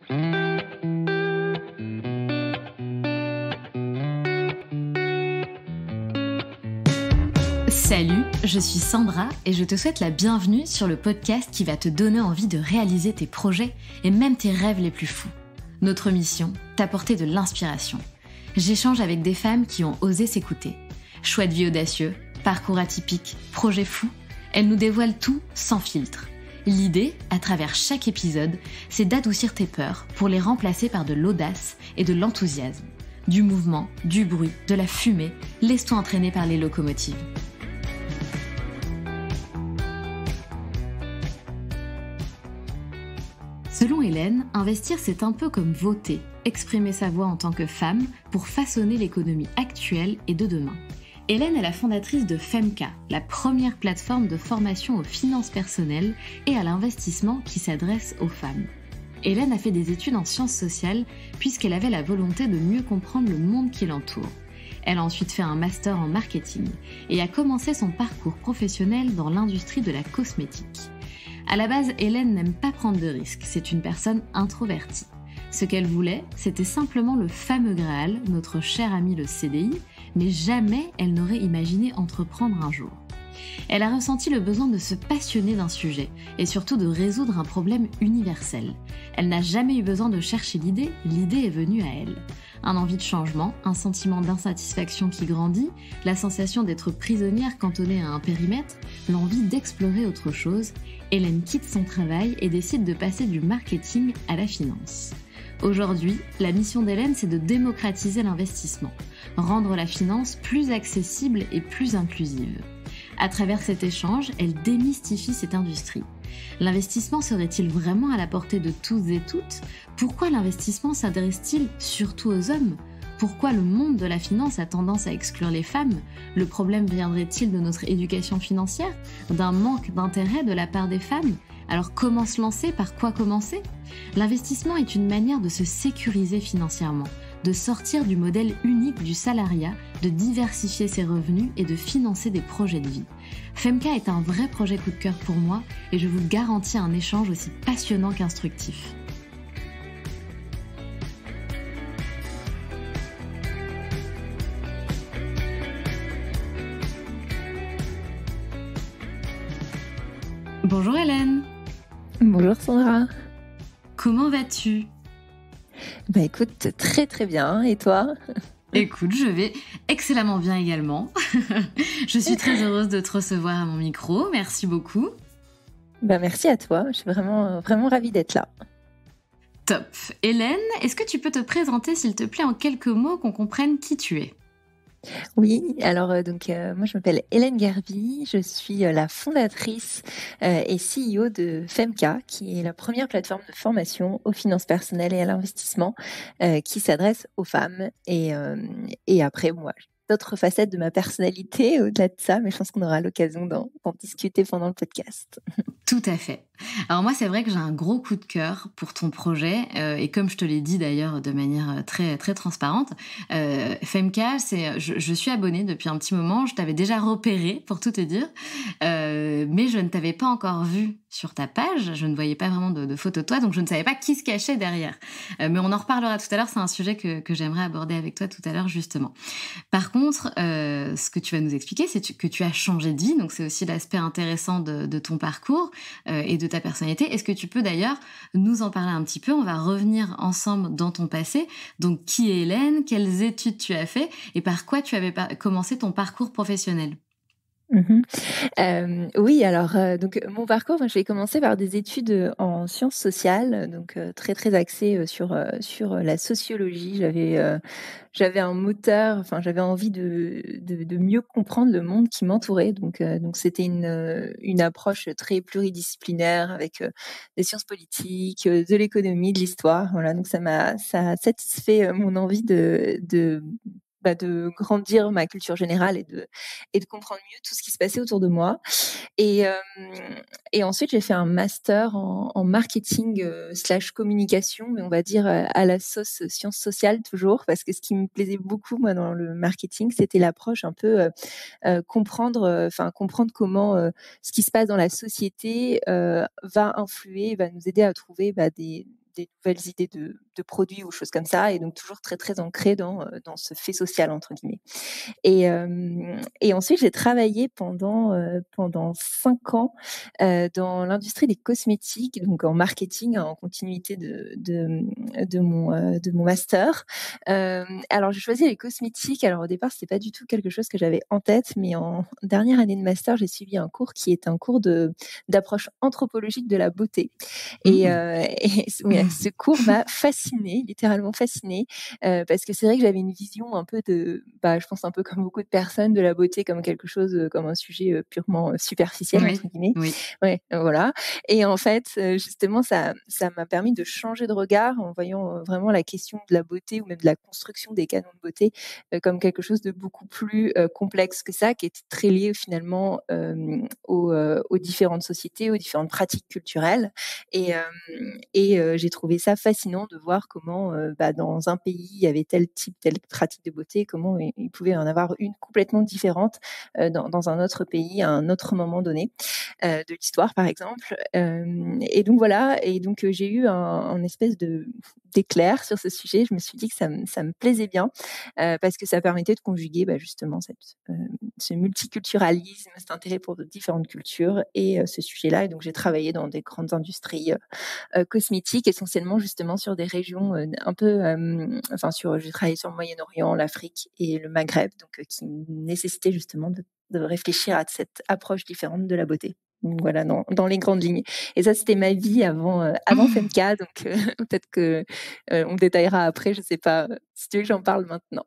Salut, je suis Sandra et je te souhaite la bienvenue sur le podcast qui va te donner envie de réaliser tes projets et même tes rêves les plus fous. Notre mission, t'apporter de l'inspiration. J'échange avec des femmes qui ont osé s'écouter. Choix de vie audacieux, parcours atypique, projets fous, elles nous dévoilent tout sans filtre. L'idée, à travers chaque épisode, c'est d'adoucir tes peurs pour les remplacer par de l'audace et de l'enthousiasme. Du mouvement, du bruit, de la fumée, laisse-toi entraîner par les locomotives. Selon Hélène, investir c'est un peu comme voter, exprimer sa voix en tant que femme pour façonner l'économie actuelle et de demain. Hélène est la fondatrice de Femka, la première plateforme de formation aux finances personnelles et à l'investissement qui s'adresse aux femmes. Hélène a fait des études en sciences sociales puisqu'elle avait la volonté de mieux comprendre le monde qui l'entoure. Elle a ensuite fait un master en marketing et a commencé son parcours professionnel dans l'industrie de la cosmétique. À la base, Hélène n'aime pas prendre de risques, c'est une personne introvertie. Ce qu'elle voulait, c'était simplement le fameux Graal, notre cher ami le CDI, mais jamais elle n'aurait imaginé entreprendre un jour. Elle a ressenti le besoin de se passionner d'un sujet et surtout de résoudre un problème universel. Elle n'a jamais eu besoin de chercher l'idée est venue à elle. Un envie de changement, un sentiment d'insatisfaction qui grandit, la sensation d'être prisonnière cantonnée à un périmètre, l'envie d'explorer autre chose, Hélène quitte son travail et décide de passer du marketing à la finance. Aujourd'hui, la mission d'Hélène, c'est de démocratiser l'investissement, rendre la finance plus accessible et plus inclusive. À travers cet échange, elle démystifie cette industrie. L'investissement serait-il vraiment à la portée de tous et toutes ? Pourquoi l'investissement s'adresse-t-il surtout aux hommes ? Pourquoi le monde de la finance a tendance à exclure les femmes ? Le problème viendrait-il de notre éducation financière ? D'un manque d'intérêt de la part des femmes ? Alors comment se lancer ? Par quoi commencer ? L'investissement est une manière de se sécuriser financièrement, de sortir du modèle unique du salariat, de diversifier ses revenus et de financer des projets de vie. Femka est un vrai projet coup de cœur pour moi et je vous garantis un échange aussi passionnant qu'instructif. Bonjour Hélène. Bonjour Sandra. Comment vas-tu ? Écoute, très très bien. Et toi ? Écoute, je vais excellemment bien également. Je suis très heureuse de te recevoir à mon micro. Merci beaucoup. Merci à toi. Je suis vraiment ravie d'être là. Top. Hélène, est-ce que tu peux te présenter s'il te plaît en quelques mots qu'on comprenne qui tu es ? Oui, alors moi je m'appelle Hélène Garby, je suis la fondatrice et CEO de Femka, qui est la première plateforme de formation aux finances personnelles et à l'investissement qui s'adresse aux femmes. Et après, moi, j'ai d'autres facettes de ma personnalité au-delà de ça, mais je pense qu'on aura l'occasion d'en discuter pendant le podcast. Tout à fait. Alors moi, c'est vrai que j'ai un gros coup de cœur pour ton projet et comme je te l'ai dit d'ailleurs de manière très très transparente, Femka, je suis abonnée depuis un petit moment. Je t'avais déjà repéré pour tout te dire, mais je ne t'avais pas encore vu sur ta page. Je ne voyais pas vraiment de photos de toi, donc je ne savais pas qui se cachait derrière. Mais on en reparlera tout à l'heure. C'est un sujet que j'aimerais aborder avec toi tout à l'heure justement. Par contre, ce que tu vas nous expliquer, c'est que tu as changé de vie, donc c'est aussi l'aspect intéressant de ton parcours et de ta personnalité. Est-ce que tu peux d'ailleurs nous en parler un petit peu ? On va revenir ensemble dans ton passé. Donc, qui est Hélène ? Quelles études tu as fait ? Et par quoi tu avais commencé ton parcours professionnel ? Oui, alors donc mon parcours, je vais commencer par des études en sciences sociales, donc très très axées sur la sociologie. J'avais un moteur, enfin j'avais envie de mieux comprendre le monde qui m'entourait. Donc c'était une approche très pluridisciplinaire avec des sciences politiques, de l'économie, de l'histoire. Voilà, donc ça a satisfait mon envie de grandir ma culture générale et de comprendre mieux tout ce qui se passait autour de moi. Et ensuite, j'ai fait un master en marketing / communication, mais on va dire à la sauce sciences sociales toujours, parce que ce qui me plaisait beaucoup, moi, dans le marketing, c'était l'approche un peu comprendre comment ce qui se passe dans la société va influer, va nous aider à trouver des des nouvelles idées de produits ou choses comme ça, et donc toujours très, très ancrée dans ce fait social, entre guillemets. Et ensuite, j'ai travaillé pendant 5 ans dans l'industrie des cosmétiques, donc en marketing, en continuité de mon master. Alors, j'ai choisi les cosmétiques. Alors, au départ, c'était pas du tout quelque chose que j'avais en tête, mais en dernière année de master, j'ai suivi un cours qui est un cours d'approche anthropologique de la beauté. Et, Mmh. ouais, ce cours m'a fascinée, littéralement fascinée, parce que c'est vrai que j'avais une vision un peu je pense un peu comme beaucoup de personnes, de la beauté comme quelque chose, comme un sujet purement superficiel, Oui, entre guillemets. oui. Ouais, voilà. Et en fait, justement, ça m'a permis de changer de regard en voyant vraiment la question de la beauté ou même de la construction des canons de beauté comme quelque chose de beaucoup plus complexe que ça, qui est très lié finalement aux différentes sociétés, aux différentes pratiques culturelles. Et j'ai trouvé ça fascinant de voir comment, dans un pays, il y avait tel type, telle pratique de beauté, comment il pouvait en avoir une complètement différente dans un autre pays, à un autre moment donné de l'histoire, par exemple. Et donc voilà, et donc j'ai eu un espèce d'éclair sur ce sujet. Je me suis dit que ça me plaisait bien parce que ça permettait de conjuguer justement ce multiculturalisme, cet intérêt pour de différentes cultures et ce sujet-là. Et donc j'ai travaillé dans des grandes industries cosmétiques, essentiellement justement sur des régions un peu, j'ai travaillé sur le Moyen-Orient, l'Afrique et le Maghreb, donc qui nécessitaient justement de réfléchir à cette approche différente de la beauté. Donc voilà, dans les grandes lignes. Et ça, c'était ma vie avant Femka, donc peut-être que on détaillera après, je sais pas si tu veux que j'en parle maintenant.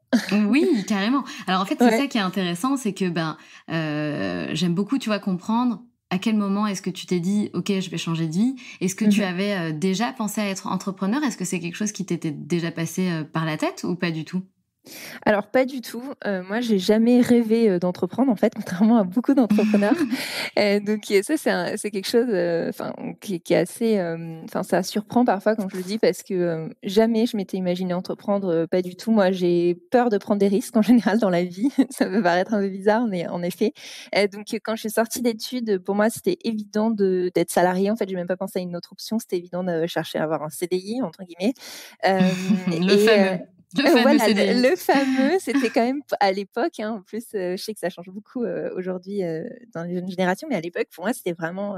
Oui, carrément. Alors en fait, c'est Ouais. ça qui est intéressant, c'est que j'aime beaucoup, tu vois, comprendre à quel moment est-ce que tu t'es dit: «OK, je vais changer de vie». Est-ce que tu Mmh. avais, déjà pensé à être entrepreneur? Est-ce que c'est quelque chose qui t'était déjà passé, par la tête ou pas du tout? Alors pas du tout, moi j'ai jamais rêvé, d'entreprendre en fait, contrairement à beaucoup d'entrepreneurs. Donc ça c'est quelque chose, qui est assez, ça surprend parfois quand je le dis parce que, jamais je m'étais imaginée entreprendre, pas du tout. Moi, j'ai peur de prendre des risques en général dans la vie. Ça peut paraître un peu bizarre, mais en effet. Donc quand je suis sortie d'études, pour moi, c'était évident d'être salariée. En fait, j'ai même pas pensé à une autre option. C'était évident de chercher à avoir un «CDI» entre guillemets. Hem Le et fameux, le fameux Voilà, CDI. le fameux, c'était quand même à l'époque, hein, en plus, je sais que ça change beaucoup, aujourd'hui, dans les jeunes générations, mais à l'époque, pour moi, c'était vraiment,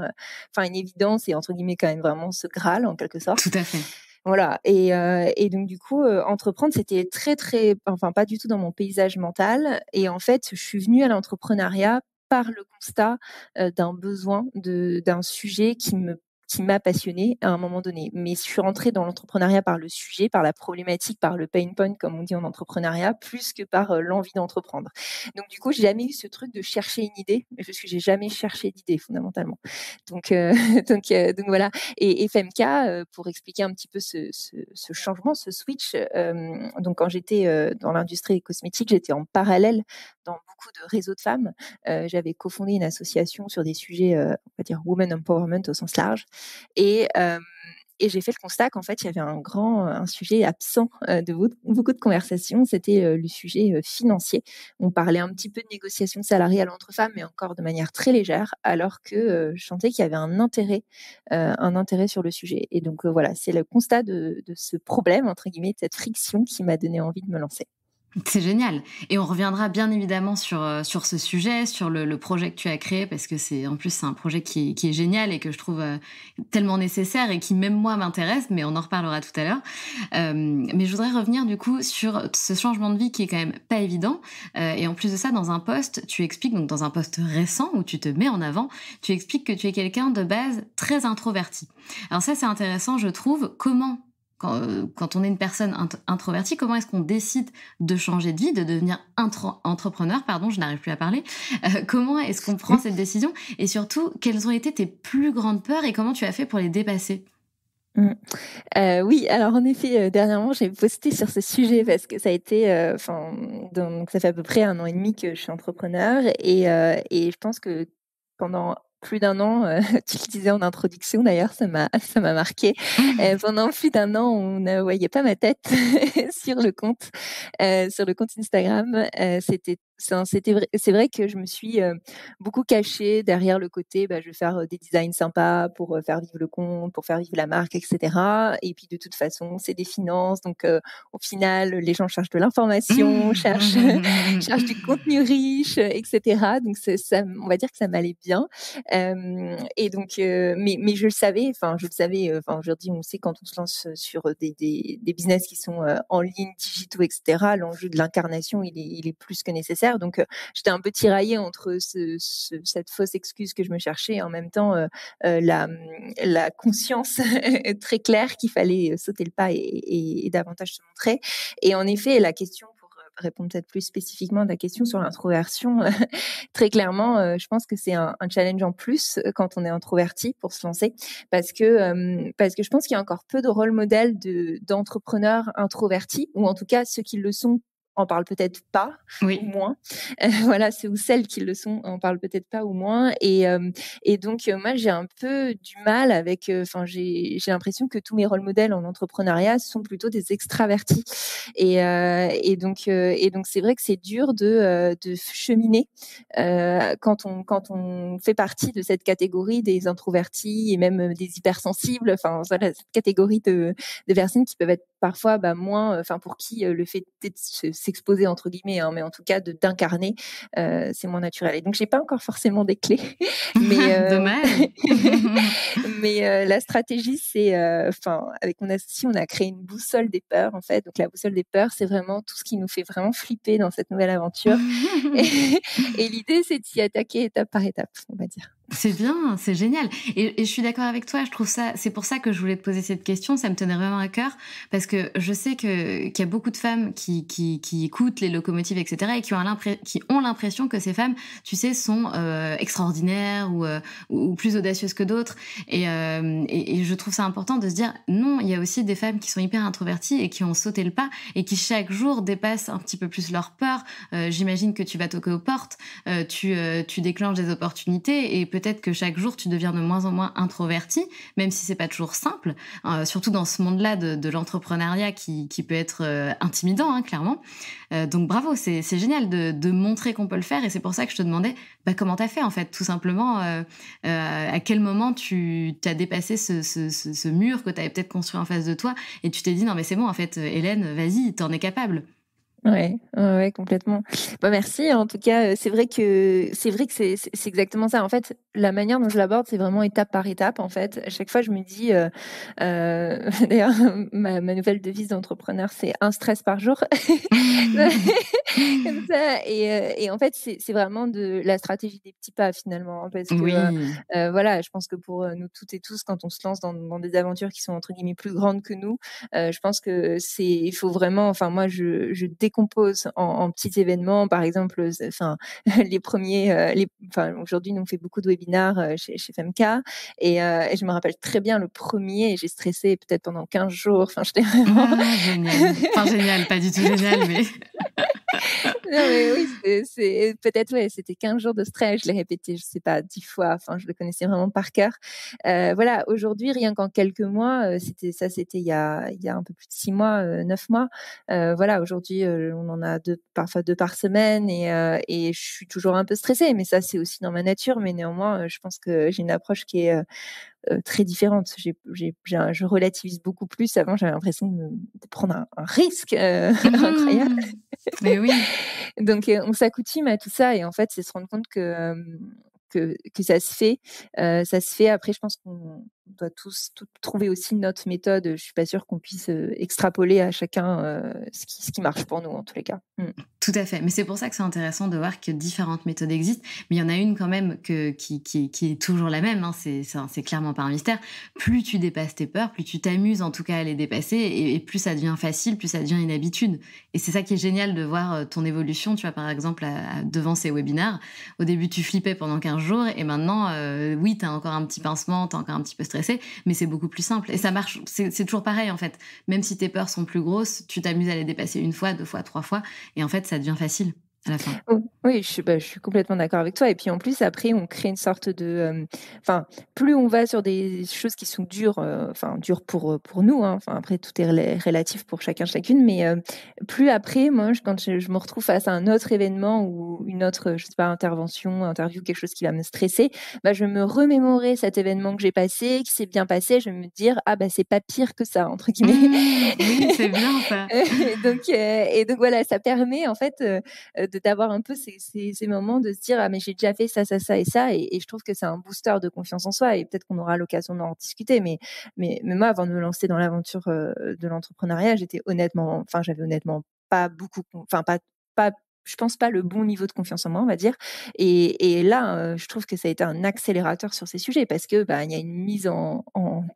une évidence et entre guillemets, quand même vraiment ce Graal en quelque sorte. Tout à fait. Voilà, et donc du coup, entreprendre, c'était très, très pas du tout dans mon paysage mental, et en fait, je suis venue à l'entrepreneuriat par le constat, d'un besoin d'un sujet qui m'a passionnée à un moment donné. Mais je suis rentrée dans l'entrepreneuriat par le sujet, par la problématique, par le pain point, comme on dit en entrepreneuriat, plus que par, l'envie d'entreprendre. Donc du coup, j'ai jamais eu ce truc de chercher une idée, parce que j'ai jamais cherché d'idée fondamentalement. Donc donc voilà. Et FMK, pour expliquer un petit peu ce changement, ce switch, donc quand j'étais, dans l'industrie cosmétique, j'étais en parallèle dans beaucoup de réseaux de femmes. J'avais cofondé une association sur des sujets, on va dire women empowerment au sens large, et hem et j'ai fait le constat qu'en fait, il y avait un sujet absent, de beaucoup de conversations, c'était, le sujet, financier. On parlait un petit peu de négociation salariale entre femmes, mais encore de manière très légère, alors que, je sentais qu'il y avait un intérêt sur le sujet. Et donc, voilà, c'est le constat de ce «problème» entre guillemets, de cette friction qui m'a donné envie de me lancer. C'est génial et on reviendra bien évidemment sur ce sujet, sur le projet que tu as créé parce que c'est un projet qui est génial et que je trouve, tellement nécessaire et qui même moi m'intéresse, mais on en reparlera tout à l'heure. Mais je voudrais revenir du coup sur ce changement de vie qui est quand même pas évident, et en plus de ça, dans un post, tu expliques donc dans un post récent où tu te mets en avant, tu expliques que tu es quelqu'un de base très introverti. Alors ça, c'est intéressant, je trouve. Quand on est une personne introvertie, comment est-ce qu'on décide de changer de vie, de devenir entrepreneur, pardon, je n'arrive plus à parler. Comment est-ce qu'on prend cette décision? Et surtout, quelles ont été tes plus grandes peurs et comment tu as fait pour les dépasser? Mmh. Oui, alors en effet, dernièrement, j'ai posté sur ce sujet parce que ça a été, donc ça fait à peu près 1 an et demi que je suis entrepreneur, et je pense que pendant plus d'1 an, tu le disais en introduction d'ailleurs, ça m'a marqué. Pendant plus d'1 an, on ne voyait pas ma tête sur le compte Instagram. C'était C'est vrai que je me suis beaucoup cachée derrière le côté, je vais faire des designs sympas pour faire vivre le compte, pour faire vivre la marque, etc. Et puis de toute façon, c'est des finances, donc au final, les gens cherchent de l'information, cherchent du contenu riche, etc. Donc ça, on va dire que ça m'allait bien. Et donc, mais je le savais. Enfin, je le savais. Enfin, aujourd'hui, on sait quand on se lance sur des business qui sont en ligne, digitaux, etc. L'enjeu de l'incarnation, il est plus que nécessaire. Donc, j'étais un peu tiraillée entre cette fausse excuse que je me cherchais et en même temps la conscience très claire qu'il fallait sauter le pas et davantage se montrer. Et en effet, la question pour répondre peut-être plus spécifiquement à ta question sur l'introversion, très clairement, je pense que c'est un challenge en plus quand on est introverti pour se lancer, parce que je pense qu'il y a encore peu de rôle modèles d'entrepreneurs introvertis, ou en tout cas ceux qui le sont en parlent peut-être pas ou moins. Voilà, ceux ou celles qui le sont en parlent peut-être pas ou moins. Et donc moi j'ai un peu du mal avec. Enfin j'ai l'impression que tous mes rôles modèles en entrepreneuriat sont plutôt des extravertis. Et donc c'est vrai que c'est dur de cheminer quand on fait partie de cette catégorie des introvertis et même des hypersensibles. Enfin voilà, cette catégorie de personnes qui peuvent être parfois moins, enfin pour qui le fait de s'exposer entre guillemets, hein, mais en tout cas d'incarner, c'est moins naturel. Et donc j'ai pas encore forcément des clés, mais Dommage. mais la stratégie c'est, enfin avec mon associé on a créé une boussole des peurs en fait. Donc la boussole des peurs c'est vraiment tout ce qui nous fait vraiment flipper dans cette nouvelle aventure. Et l'idée c'est de s'y attaquer étape par étape, on va dire. C'est bien, c'est génial. Et je suis d'accord avec toi. Je trouve ça, c'est pour ça que je voulais te poser cette question. Ça me tenait vraiment à cœur parce que je sais qu'il y a beaucoup de femmes qui écoutent les locomotives, etc. et qui ont l'impression que ces femmes, tu sais, sont extraordinaires ou plus audacieuses que d'autres. Et je trouve ça important de se dire non, il y a aussi des femmes qui sont hyper introverties et qui ont sauté le pas et qui chaque jour dépassent un petit peu plus leur peur. J'imagine que tu vas toquer aux portes, tu déclenches des opportunités et peut-être que chaque jour tu deviens de moins en moins introverti, même si c'est pas toujours simple, surtout dans ce monde-là de l'entrepreneuriat qui peut être intimidant, hein, clairement. Donc bravo, c'est génial de montrer qu'on peut le faire et c'est pour ça que je te demandais comment t'as fait en fait, tout simplement, à quel moment tu as dépassé ce mur que tu avais peut-être construit en face de toi et tu t'es dit non mais c'est bon en fait, Hélène, vas-y, t'en es capable. Ouais, complètement. Merci. En tout cas, c'est vrai que c'est exactement ça. En fait, la manière dont je l'aborde, c'est vraiment étape par étape. En fait, à chaque fois, je me dis, d'ailleurs, ma nouvelle devise d'entrepreneur, c'est un stress par jour. Comme ça. Et en fait, c'est vraiment de la stratégie des petits pas finalement, parce que Oui. voilà, je pense que pour nous toutes et tous, quand on se lance dans des aventures qui sont entre guillemets plus grandes que nous, je pense que il faut vraiment. Enfin, moi, je décompose en petits événements. Par exemple, enfin, les premiers, enfin, aujourd'hui, nous on fait beaucoup de webinars chez FMK et je me rappelle très bien le premier. J'ai stressé peut-être pendant 15 jours. Enfin, j'étais vraiment. Ah, génial. Enfin, génial, pas du tout génial, mais. Non, mais oui, c'est peut-être, ouais, c'était 15 jours de stress. Je l'ai répété, je sais pas, 10 fois. Enfin, je le connaissais vraiment par cœur. Voilà, aujourd'hui, rien qu'en quelques mois, c'était il y a un peu plus de 6 mois, 9 mois. Voilà, aujourd'hui, on en a parfois 2 par semaine et je suis toujours un peu stressée, mais ça, c'est aussi dans ma nature. Mais néanmoins, je pense que j'ai une approche qui est très différente. Je relativise beaucoup plus. Avant, j'avais l'impression de prendre un risque incroyable. Mais oui. Donc, on s'accoutume à tout ça et en fait, c'est se rendre compte que ça se fait. Ça se fait. Après, je pense qu'on doit tous trouver aussi notre méthode. Je suis pas sûre qu'on puisse extrapoler à chacun ce qui marche pour nous, en tous les cas. Tout à fait. Mais c'est pour ça que c'est intéressant de voir que différentes méthodes existent. Mais il y en a une quand même qui est toujours la même. Hein. C'est clairement pas un mystère. Plus tu dépasses tes peurs, plus tu t'amuses en tout cas à les dépasser et plus ça devient facile, plus ça devient une habitude. Et c'est ça qui est génial de voir ton évolution. Tu vois, par exemple, devant ces webinars, au début, tu flippais pendant 15 jours et maintenant, oui, t'as encore un petit pincement, t'es encore un petit peu stressé, mais c'est beaucoup plus simple. Et ça marche, c'est toujours pareil en fait. Même si tes peurs sont plus grosses, tu t'amuses à les dépasser 1 fois, 2 fois, 3 fois et en fait, ça devient facile. à la fin. Oh, oui, je suis complètement d'accord avec toi et puis en plus après on crée une sorte de, enfin plus on va sur des choses qui sont dures, enfin dures pour nous, hein, enfin après tout est relatif pour chacun chacune, mais plus après moi quand je me retrouve face à un autre événement ou une autre, je sais pas, intervention, interview, quelque chose qui va me stresser, bah, je vais me remémorer cet événement que j'ai passé, qui s'est bien passé, je vais me dire: «Ah bah c'est pas pire que ça» entre guillemets. Oui, c'est bien ça. Et donc voilà, ça permet en fait, de d'avoir un peu ces moments de se dire: «Ah mais j'ai déjà fait ça, ça, ça et ça» et je trouve que c'est un booster de confiance en soi et peut-être qu'on aura l'occasion d'en discuter mais moi avant de me lancer dans l'aventure, de l'entrepreneuriat, j'avais honnêtement pas beaucoup pas je pense pas le bon niveau de confiance en moi, on va dire et là, je trouve que ça a été un accélérateur sur ces sujets parce que, bah, il y a une mise en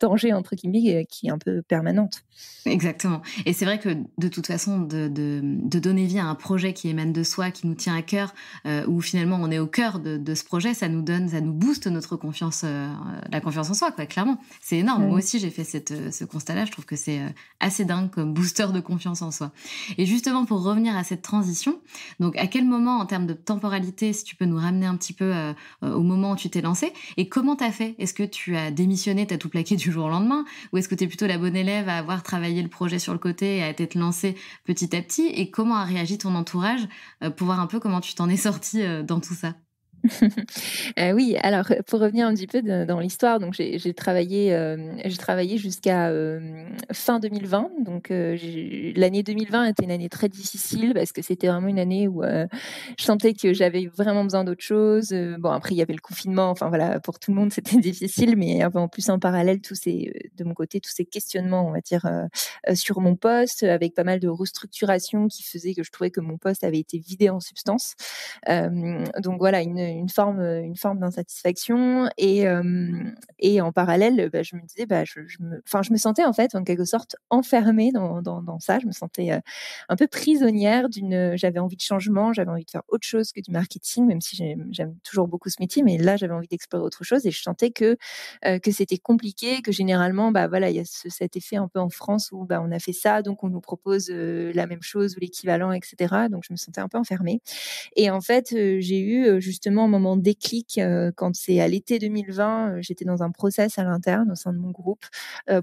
«danger» entre guillemets, qui est un peu permanente. Exactement et c'est vrai que de toute façon de donner vie à un projet qui émane de soi, qui nous tient à cœur, où finalement on est au cœur de ce projet, ça nous booste notre confiance, la confiance en soi quoi, clairement. C'est énorme. Moi Ouais. aussi j'ai fait ce constat-là, je trouve que c'est, assez dingue comme booster de confiance en soi et justement pour revenir à cette transition, donc à quel moment en termes de temporalité, si tu peux nous ramener un petit peu, au moment où tu t'es lancée et comment tu as fait? Est-ce que tu as démissionné, tu as tout plaqué du jour au lendemain? Ou est-ce que tu es plutôt la bonne élève à avoir travaillé le projet sur le côté et à t'être lancée petit à petit? Et comment a réagi ton entourage, pour voir un peu comment tu t'en es sortie, dans tout ça? Oui, alors, pour revenir un petit peu dans l'histoire, donc j'ai travaillé jusqu'à, fin 2020. Donc, j'ai l'année 2020 était une année très difficile parce que c'était vraiment une année où, je sentais que j'avais vraiment besoin d'autre chose. Bon après il y avait le confinement, enfin voilà, pour tout le monde c'était difficile, mais il y avait en plus en parallèle de mon côté, tous ces questionnements, on va dire, sur mon poste, avec pas mal de restructurations qui faisaient que je trouvais que mon poste avait été vidé en substance. Donc voilà, une forme d'insatisfaction et en parallèle, bah, je me disais, bah, je me sentais en fait, en quelque sorte, enfermée dans ça. Je me sentais, un peu prisonnière j'avais envie de changement, j'avais envie de faire autre chose que du marketing, même si j'aime toujours beaucoup ce métier, mais là, j'avais envie d'explorer autre chose et je sentais que c'était compliqué, que généralement, bah, voilà, il y a cet effet un peu en France où, bah, on a fait ça, donc on nous propose, la même chose ou l'équivalent et cetera. Donc je me sentais un peu enfermée. Et en fait, j'ai eu, justement un moment déclic, quand c'est à l'été 2020, j'étais dans un process à l'interne au sein de mon groupe,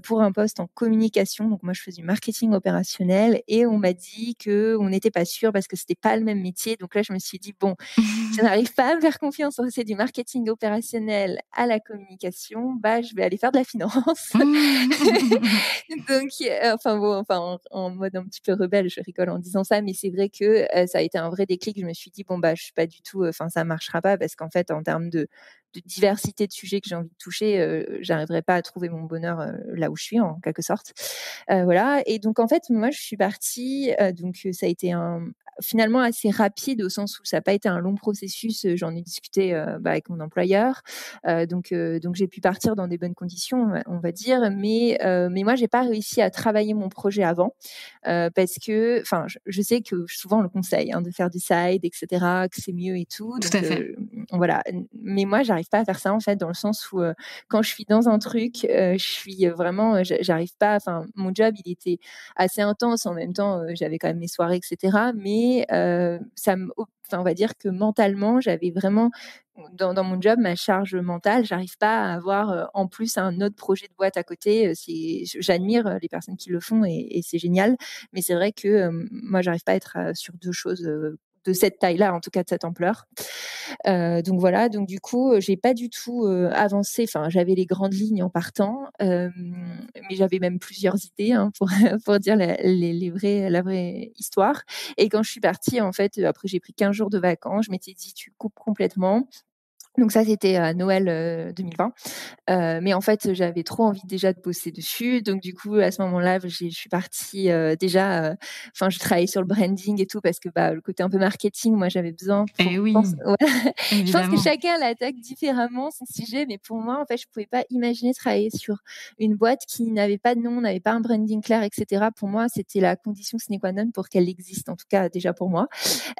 pour un poste en communication. Donc moi, je faisais du marketing opérationnel et on m'a dit qu'on n'était pas sûr parce que c'était pas le même métier. Donc là, je me suis dit: «Bon, je n'arrive pas à me faire confiance quand c'est du marketing opérationnel à la communication, bah, je vais aller faire de la finance». Donc, enfin bon, enfin en mode un petit peu rebelle, je rigole en disant ça, mais c'est vrai que, ça a été un vrai déclic. Je me suis dit: «Bon, bah, je suis pas du tout, enfin ça marchera pas» parce qu'en fait, en termes de diversité de sujets que j'ai envie de toucher, j'arriverai pas à trouver mon bonheur, là où je suis en quelque sorte. Voilà et donc en fait, moi, je suis partie, donc ça a été finalement assez rapide au sens où ça a pas été un long processus, j'en ai discuté, bah, avec mon employeur, donc j'ai pu partir dans des bonnes conditions, on va dire, mais moi, j'ai pas réussi à travailler mon projet avant, parce que enfin, je sais que souvent on le conseille, hein, de faire du side et cetera, que c'est mieux et tout, Tout à donc fait. voilà. Mais moi, j'arrive pas à faire ça, en fait, dans le sens où, quand je suis dans un truc, je suis, vraiment, j'arrive pas enfin, mon job, il était assez intense. En même temps, j'avais quand même mes soirées et cetera, mais ça me enfin, on va dire que mentalement, j'avais vraiment dans mon job, ma charge mentale, j'arrive pas à avoir, en plus un autre projet de boîte à côté, j'admire, les personnes qui le font et c'est génial. Mais c'est vrai que, moi, j'arrive pas à être, sur 2 choses, de cette taille-là, en tout cas de cette ampleur. Donc voilà, donc du coup, j'ai pas du tout, avancé. Enfin, j'avais les grandes lignes en partant, mais j'avais même plusieurs idées, hein, pour pour dire la vraie histoire. Et quand je suis partie, en fait, après j'ai pris 15 jours de vacances, je m'étais dit: «Tu coupes complètement». Donc ça, c'était à Noël, 2020. Mais en fait, j'avais trop envie déjà de bosser dessus. Donc du coup, à ce moment-là, je suis partie, déjà, enfin, je travaillais sur le branding et tout parce que, bah, le côté un peu marketing, moi, j'avais besoin Eh pour pense oui, voilà. Je pense que évidemment. chacun l'attaque différemment son sujet, mais pour moi, en fait, je pouvais pas imaginer travailler sur une boîte qui n'avait pas de nom, n'avait pas un branding clair et cetera. Pour moi, c'était la condition sine qua non pour qu'elle existe, en tout cas déjà pour moi.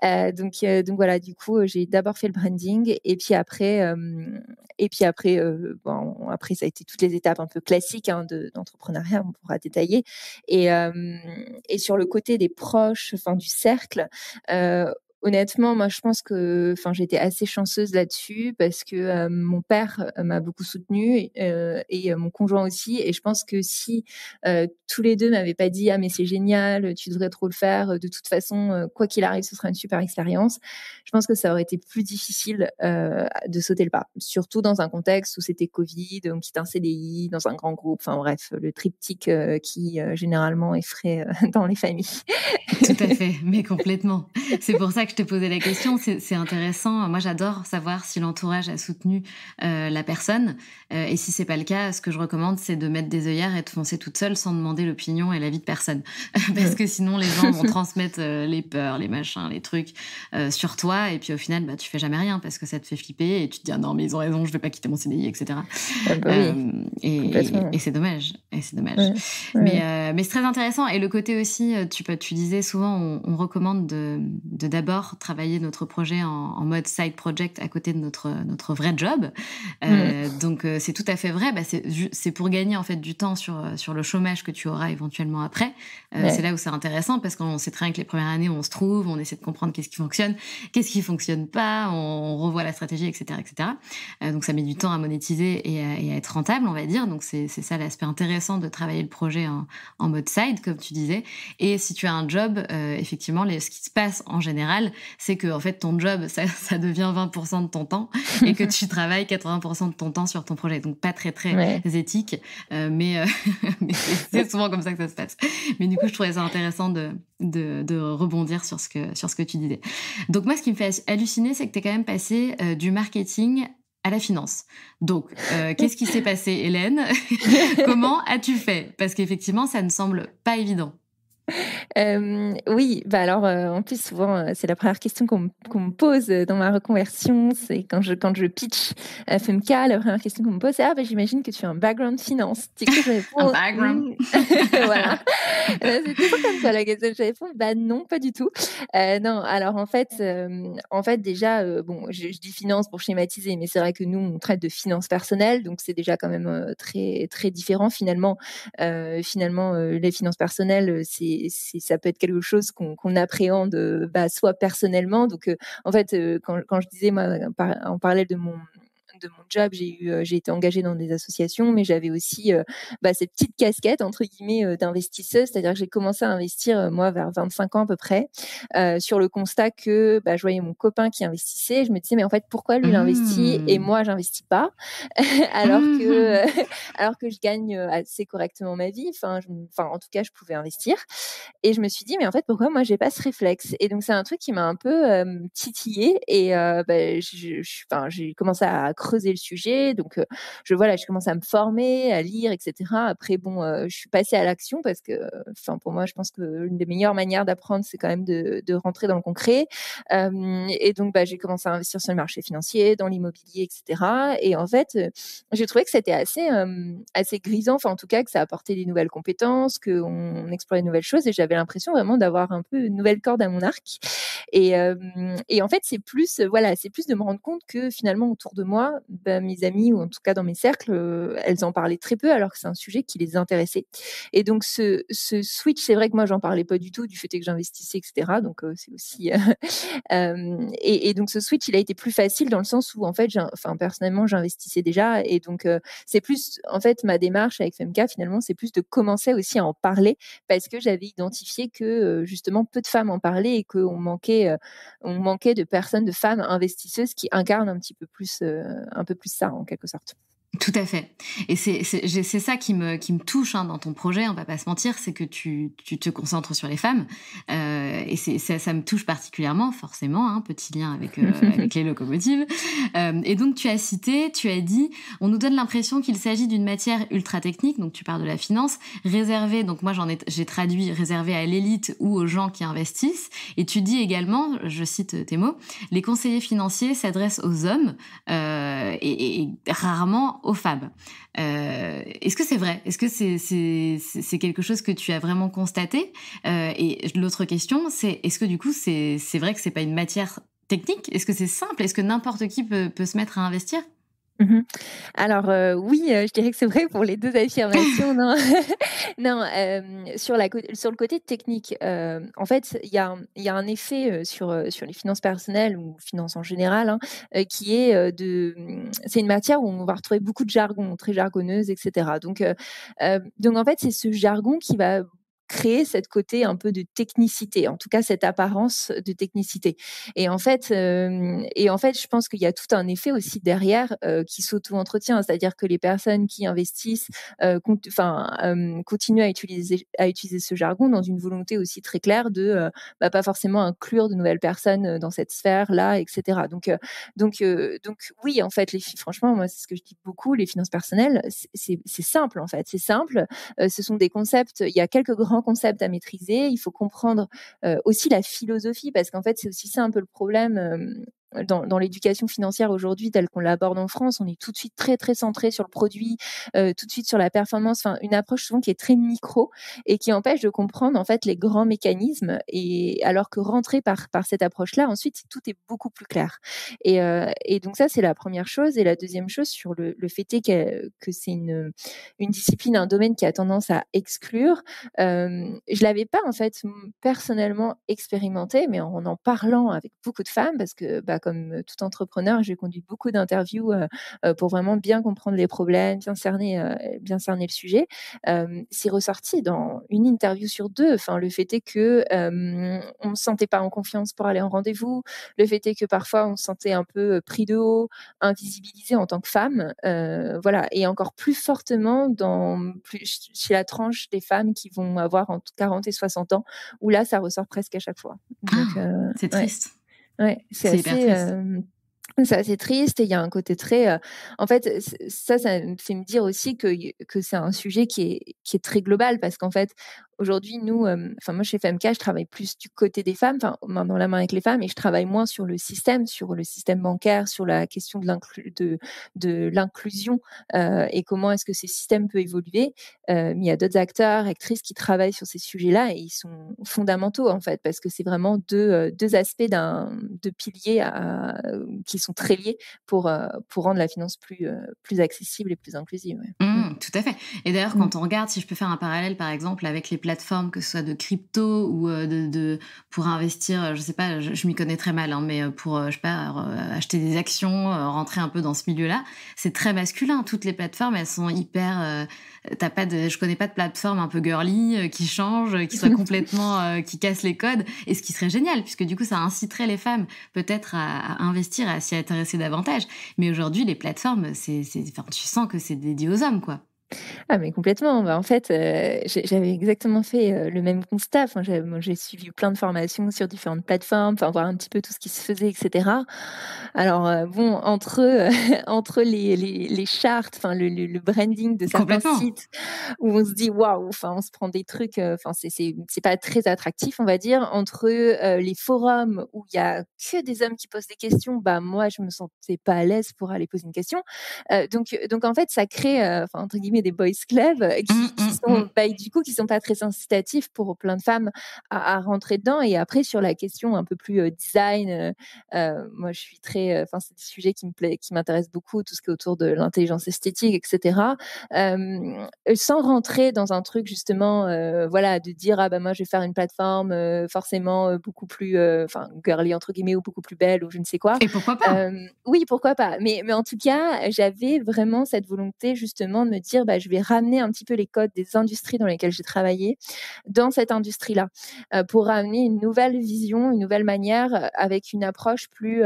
Donc voilà, du coup, j'ai d'abord fait le branding et puis après, bon, après ça a été toutes les étapes un peu classiques, hein, d'entrepreneuriat, on pourra détailler et sur le côté des proches, enfin du cercle, heu, honnêtement, moi, je pense que, enfin, j'étais assez chanceuse là-dessus parce que mon père m'a beaucoup soutenue et mon conjoint aussi. Et je pense que si tous les deux m'avaient pas dit ah mais c'est génial, tu devrais trop le faire. De toute façon, quoi qu'il arrive, ce sera une super expérience. Je pense que ça aurait été plus difficile de sauter le pas, surtout dans un contexte où c'était Covid, on quitte un CDI dans un grand groupe. Enfin bref, le triptyque qui généralement effraie dans les familles. Tout à fait, mais complètement. C'est pour ça que je te posais la question. C'est intéressant. Moi, j'adore savoir si l'entourage a soutenu la personne. Et si c'est pas le cas, ce que je recommande, c'est de mettre des œillères et de foncer toute seule sans demander l'opinion et l'avis de personne. Parce que sinon, les gens vont transmettre les peurs, les machins, les trucs sur toi. Et puis au final, bah, tu fais jamais rien parce que ça te fait flipper et tu te dis ah non, mais ils ont raison, je vais pas quitter mon CDI, etc. Ah bah oui, Et c'est dommage. Et c'est dommage. Ouais. Mais c'est très intéressant. Et le côté aussi, tu disais souvent, on recommande de d'abord travailler notre projet en mode side project à côté de notre vrai job. Donc, c'est tout à fait vrai. Bah, c'est pour gagner en fait du temps sur le chômage que tu auras éventuellement après. C'est là où c'est intéressant parce qu'on sait très bien que les premières années, on se trouve, on essaie de comprendre qu'est-ce qui fonctionne pas, on revoit la stratégie, etc., etc. Donc, ça met du temps à monétiser et à être rentable, on va dire. Donc, c'est ça l'aspect intéressant de travailler le projet en mode side, comme tu disais. Et si tu as un job, effectivement, ce qui se passe en général, c'est que en fait, ton job, ça devient 20% de ton temps et que tu travailles 80% de ton temps sur ton projet. Donc, pas très, très éthique, mais c'est souvent comme ça que ça se passe. Mais du coup, je trouvais ça intéressant de rebondir sur ce que tu disais. Donc, moi, ce qui me fait halluciner, c'est que tu es quand même passé du marketing à la finance. Donc, qu'est-ce qui s'est passé, Hélène? Comment as-tu fait? Parce qu'effectivement, ça ne semble pas évident. Oui, bah alors, en plus souvent, c'est la première question qu'on me pose dans ma reconversion. C'est quand je pitch FMK, la première question qu'on me pose, c'est: «Ah bah, j'imagine que tu as un background finance». Du coup, je Un réponds: background. Voilà. C'est toujours comme ça la question. Je réponds: «Bah non, pas du tout». Non, alors en fait déjà, bon, je dis finance pour schématiser, mais c'est vrai que nous, on traite de finances personnelles, donc c'est déjà quand même, très très différent finalement. Les finances personnelles, ça peut être quelque chose qu'on appréhende, bah, soit personnellement. Donc, en fait, quand je disais moi, en parallèle de mon job, j'ai été engagée dans des associations, mais j'avais aussi bah, cette petite casquette entre guillemets d'investisseuse, c'est-à-dire que j'ai commencé à investir moi vers 25 ans à peu près, sur le constat que bah, je voyais mon copain qui investissait, je me disais mais en fait pourquoi lui il investit et Mmh. moi j'investis pas alors que Mmh. alors que je gagne assez correctement ma vie, enfin en tout cas je pouvais investir. Et je me suis dit: «Mais en fait, pourquoi moi j'ai pas ce réflexe?» Et donc c'est un truc qui m'a un peu, titillée et bah, j'ai commencé à creuser le sujet. Donc j'ai commencé à me former, à lire et cetera. Après bon, je suis passée à l'action parce que, enfin pour moi, je pense que l'une des meilleures manières d'apprendre, c'est quand même de rentrer dans le concret. Et donc bah, j'ai commencé à investir sur le marché financier, dans l'immobilier et cetera. Et en fait, j'ai trouvé que c'était assez grisant, enfin en tout cas que ça apportait des nouvelles compétences, qu'on explorait de nouvelles choses et j'avais l'impression vraiment d'avoir un peu une nouvelle corde à mon arc. Et en fait, c'est plus de me rendre compte que finalement autour de moi, bah, mes amis ou en tout cas dans mes cercles, elles en parlaient très peu alors que c'est un sujet qui les intéressait. Et donc ce switch, c'est vrai que moi j'en parlais pas du tout du fait que j'investissais et cetera, donc c'est aussi et donc ce switch, il a été plus facile dans le sens où en fait, personnellement, j'investissais déjà et donc c'est plus en fait ma démarche avec FMK finalement, c'est plus de commencer aussi à en parler parce que j'avais identifié que justement peu de femmes en parlaient et on manquait de personnes, de femmes investisseuses qui incarnent un peu plus ça en quelque sorte. Tout à fait. Et c'est ça qui me touche dans ton projet, on va pas se mentir, c'est que tu te concentres sur les femmes. Et ça me touche particulièrement, forcément, petit lien avec, avec les locomotives. Et donc tu as dit, on nous donne l'impression qu'il s'agit d'une matière ultra technique, donc tu parles de la finance, réservée, donc moi j'ai traduit réservée à l'élite ou aux gens qui investissent. Et tu dis également, je cite tes mots, les conseillers financiers s'adressent aux hommes et rarement aux femmes. Est-ce que c'est vrai? Est-ce que c'est quelque chose que tu as vraiment constaté? Et l'autre question, c'est est-ce que du coup, c'est vrai que c'est pas une matière technique? Est-ce que c'est simple? Est-ce que n'importe qui peut se mettre à investir? Mmh. Alors, oui, je dirais que c'est vrai pour les 2 affirmations, non. Non, sur le côté technique, en fait, il y a un effet, sur les finances personnelles ou finances en général, hein, qui est, c'est une matière où on va retrouver beaucoup de jargon, très jargonneuse et cetera. Donc en fait, c'est ce jargon qui va créer cette côté un peu de technicité, en tout cas cette apparence de technicité. Et en fait, je pense qu'il y a tout un effet aussi derrière, qui s'auto-entretient. C'est-à-dire que les personnes qui investissent, continuent à utiliser ce jargon dans une volonté aussi très claire de, pas forcément inclure de nouvelles personnes, dans cette sphère-là et cetera. Donc oui, en fait, franchement, moi, c'est ce que je dis beaucoup, les finances personnelles, c'est simple, en fait. C'est simple, ce sont des concepts, il y a quelques grands concepts à maîtriser. Il faut comprendre, aussi la philosophie parce qu'en fait, c'est aussi ça un peu le problème, dans l'éducation financière aujourd'hui telle qu'on l'aborde en France. On est tout de suite très, très centré sur le produit, tout de suite sur la performance, enfin une approche souvent qui est très micro et qui empêche de comprendre en fait les grands mécanismes et alors que rentrer par cette approche-là, ensuite, tout est beaucoup plus clair et donc ça, c'est la première chose et la deuxième chose sur le fait est que c'est une discipline, un domaine qui a tendance à exclure. Je l'avais pas en fait, personnellement expérimenté, mais en parlant avec beaucoup de femmes parce que, comme tout entrepreneur, j'ai conduit beaucoup d'interviews, pour vraiment bien comprendre les problèmes, bien cerner le sujet. C'est ressorti dans une interview sur 2. Enfin, le fait est que, on me sentait pas en confiance pour aller en rendez-vous. Le fait est que parfois on se sentait un peu, pris de haut, invisibilisé en tant que femme, voilà et encore plus fortement chez la tranche des femmes qui vont avoir entre 40 et 60 ans, où là, ça ressort presque à chaque fois. Donc Ah, c'est ouais, triste. ouais, C'est hyper triste. c'est assez triste et il y a un côté très, en fait, ça me fait me dire aussi que c'est un sujet qui est très global parce qu'en fait, aujourd'hui, nous, moi, chez FMK, je travaille plus du côté des femmes, enfin, main dans la main avec les femmes et je travaille moins sur le système bancaire, sur la question de l'inclusion, et comment est-ce que ces systèmes peuvent évoluer. Mais il y a d'autres acteurs, actrices qui travaillent sur ces sujets-là et ils sont fondamentaux, en fait, parce que c'est vraiment 2 aspects 2 piliers qui sont très liés pour rendre la finance plus accessible et plus inclusive, ouais. Mmh. Tout à fait. Et d'ailleurs, Mmh. quand on regarde, si je peux faire un parallèle, par exemple, avec les plateformes, que ce soit de crypto ou pour investir, je sais pas, je m'y connais très mal, hein, mais pour, je sais pas, acheter des actions, rentrer un peu dans ce milieu-là, c'est très masculin. Toutes les plateformes, elles sont hyper. Je connais pas de plateforme un peu girly qui change, qui soit complètement, qui casse les codes. Et ce qui serait génial, puisque du coup, ça inciterait les femmes peut-être à investir, à s'y intéresser davantage. Mais aujourd'hui, les plateformes, enfin, tu sens que c'est dédié aux hommes, quoi. Ah mais complètement. En fait, j'avais exactement fait, le même constat. Enfin, j'ai suivi plein de formations sur différentes plateformes, enfin voir un petit peu tout ce qui se faisait et cetera. Alors, bon, entre, entre les chartes, enfin le branding de certains Complètement. sites où on se dit: «Waouh!» enfin on se prend des trucs, enfin c'est pas très attractif, on va dire. Entre, les forums où il y a que des hommes qui posent des questions, moi je me sentais pas à l'aise pour aller poser une question. Donc en fait, ça crée, enfin entre guillemets «des boys clubs» qui sont, du coup, qui sont pas très incitatifs pour plein de femmes à rentrer dedans et après sur la question un peu plus, design, moi je suis très, enfin c'est des sujets qui m'intéressent beaucoup, tout ce qui est autour de l'intelligence esthétique et cetera. Sans rentrer dans un truc justement, voilà, de dire: «Ah moi je vais faire une plateforme, forcément, beaucoup plus, enfin girly» entre guillemets ou beaucoup plus belle ou je ne sais quoi. Et pourquoi pas? Oui, pourquoi pas. Mais en tout cas, j'avais vraiment cette volonté justement de me dire: «Je vais ramener un petit peu les codes des industries dans lesquelles j'ai travaillé, dans cette industrie-là», pour ramener une nouvelle vision, une nouvelle manière, avec une approche plus,